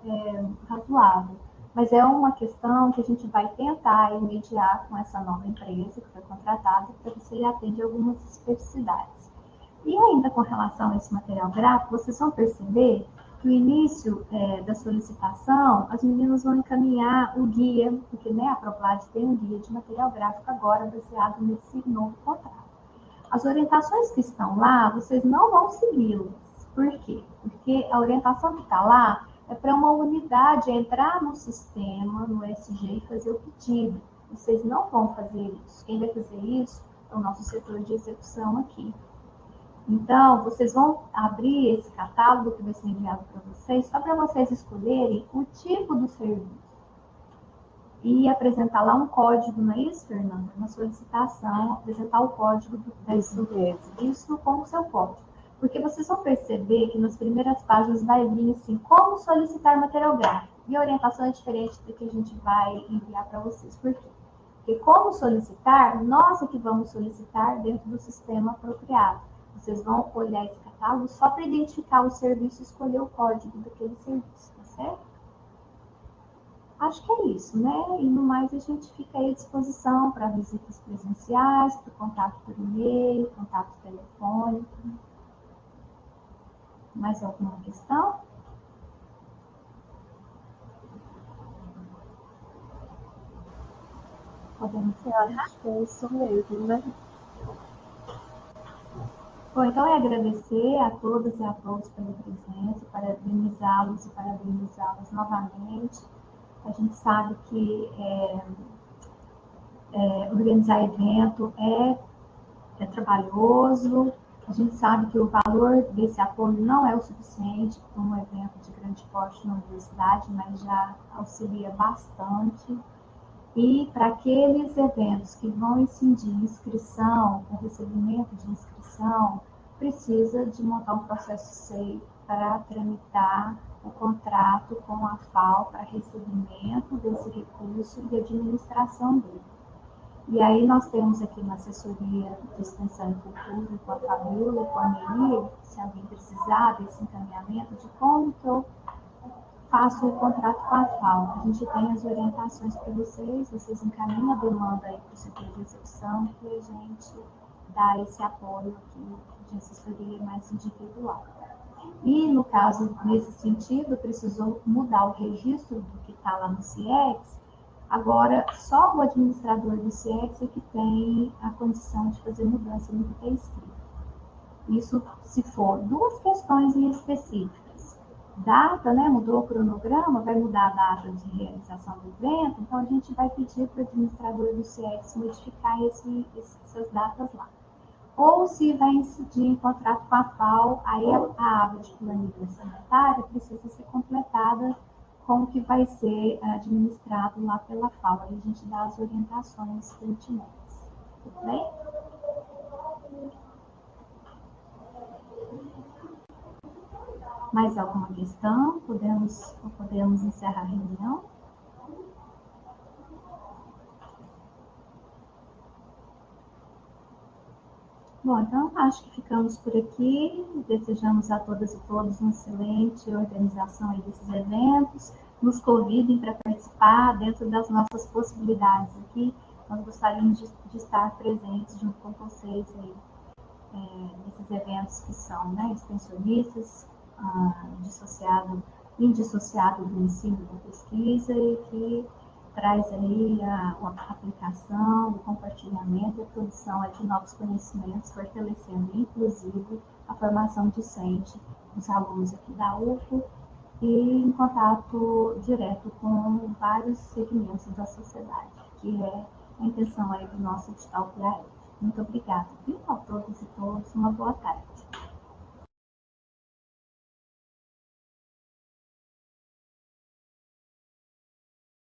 razoável. Mas é uma questão que a gente vai tentar mediar com essa nova empresa que foi contratada para ver se ele atende algumas especificidades. E ainda com relação a esse material gráfico, vocês vão perceber que o início da solicitação, as meninas vão encaminhar o guia, porque a Proplad tem um guia de material gráfico agora baseado nesse novo contrato. As orientações que estão lá, vocês não vão segui-las. Por quê? Porque a orientação que está lá é para uma unidade entrar no sistema, no SG, e fazer o pedido. Vocês não vão fazer isso. Quem vai fazer isso é o nosso setor de execução aqui. Então, vocês vão abrir esse catálogo que vai ser enviado para vocês, só para vocês escolherem o tipo do serviço. E apresentar lá um código, não é isso, Fernanda? Na solicitação, apresentar o código isso com o seu código. Porque vocês vão perceber que nas primeiras páginas vai vir assim, como solicitar material gráfico. E a orientação é diferente do que a gente vai enviar para vocês. Por quê? Porque como solicitar, nós é que vamos solicitar dentro do sistema apropriado. Vocês vão olhar esse catálogo só para identificar o serviço e escolher o código daquele serviço, tá certo? Acho que é isso, né? E no mais a gente fica aí à disposição para visitas presenciais, para contato por e-mail, contato telefônico. Mais alguma questão? Podemos encerrar? Acho que é isso mesmo, né? Bom, então é agradecer a todas e a todos pela presença, parabenizá-los e parabenizá-las novamente. A gente sabe que organizar evento é trabalhoso, a gente sabe que o valor desse apoio não é o suficiente para um evento de grande porte na universidade, mas já auxilia bastante. E para aqueles eventos que vão incidir inscrição, o recebimento de inscrição, precisa de montar um processo SEI para tramitar o contrato com a FAO para recebimento desse recurso e administração dele. E aí nós temos aqui na assessoria de extensão e cultura, com a Fabiola, com a Meli, se alguém precisar desse encaminhamento de como que eu faço o contrato com a FAO. A gente tem as orientações para vocês encaminham a demanda aí para o setor de execução e a gente dá esse apoio aqui de assessoria mais individual. E, no caso, nesse sentido, precisou mudar o registro do que está lá no CIEX. Agora, só o administrador do CIEX é que tem a condição de fazer mudança no que está escrito. Isso se for duas questões em específicas. Data, né? Mudou o cronograma, vai mudar a data de realização do evento, então a gente vai pedir para o administrador do CIEX modificar essas datas lá. Ou se vai incidir em contrato com a FAO, aí a aba de planilha sanitária precisa ser completada com o que vai ser administrado lá pela FAO. Aí a gente dá as orientações pertinentes. Tudo bem? Mais alguma questão? Podemos encerrar a reunião? Bom, então acho que ficamos por aqui. Desejamos a todas e todos uma excelente organização aí desses eventos. Nos convidem para participar dentro das nossas possibilidades aqui. Nós gostaríamos de estar presentes junto com vocês aí nesses eventos que são, né, extensionistas, indissociado do ensino e da pesquisa, e que traz aí a aplicação, o compartilhamento e a produção de novos conhecimentos, fortalecendo inclusive a formação discente dos alunos aqui da UFO e em contato direto com vários segmentos da sociedade, que é a intenção aí do nosso edital PAE. Muito obrigada, viu, a todos e todas. Uma boa tarde.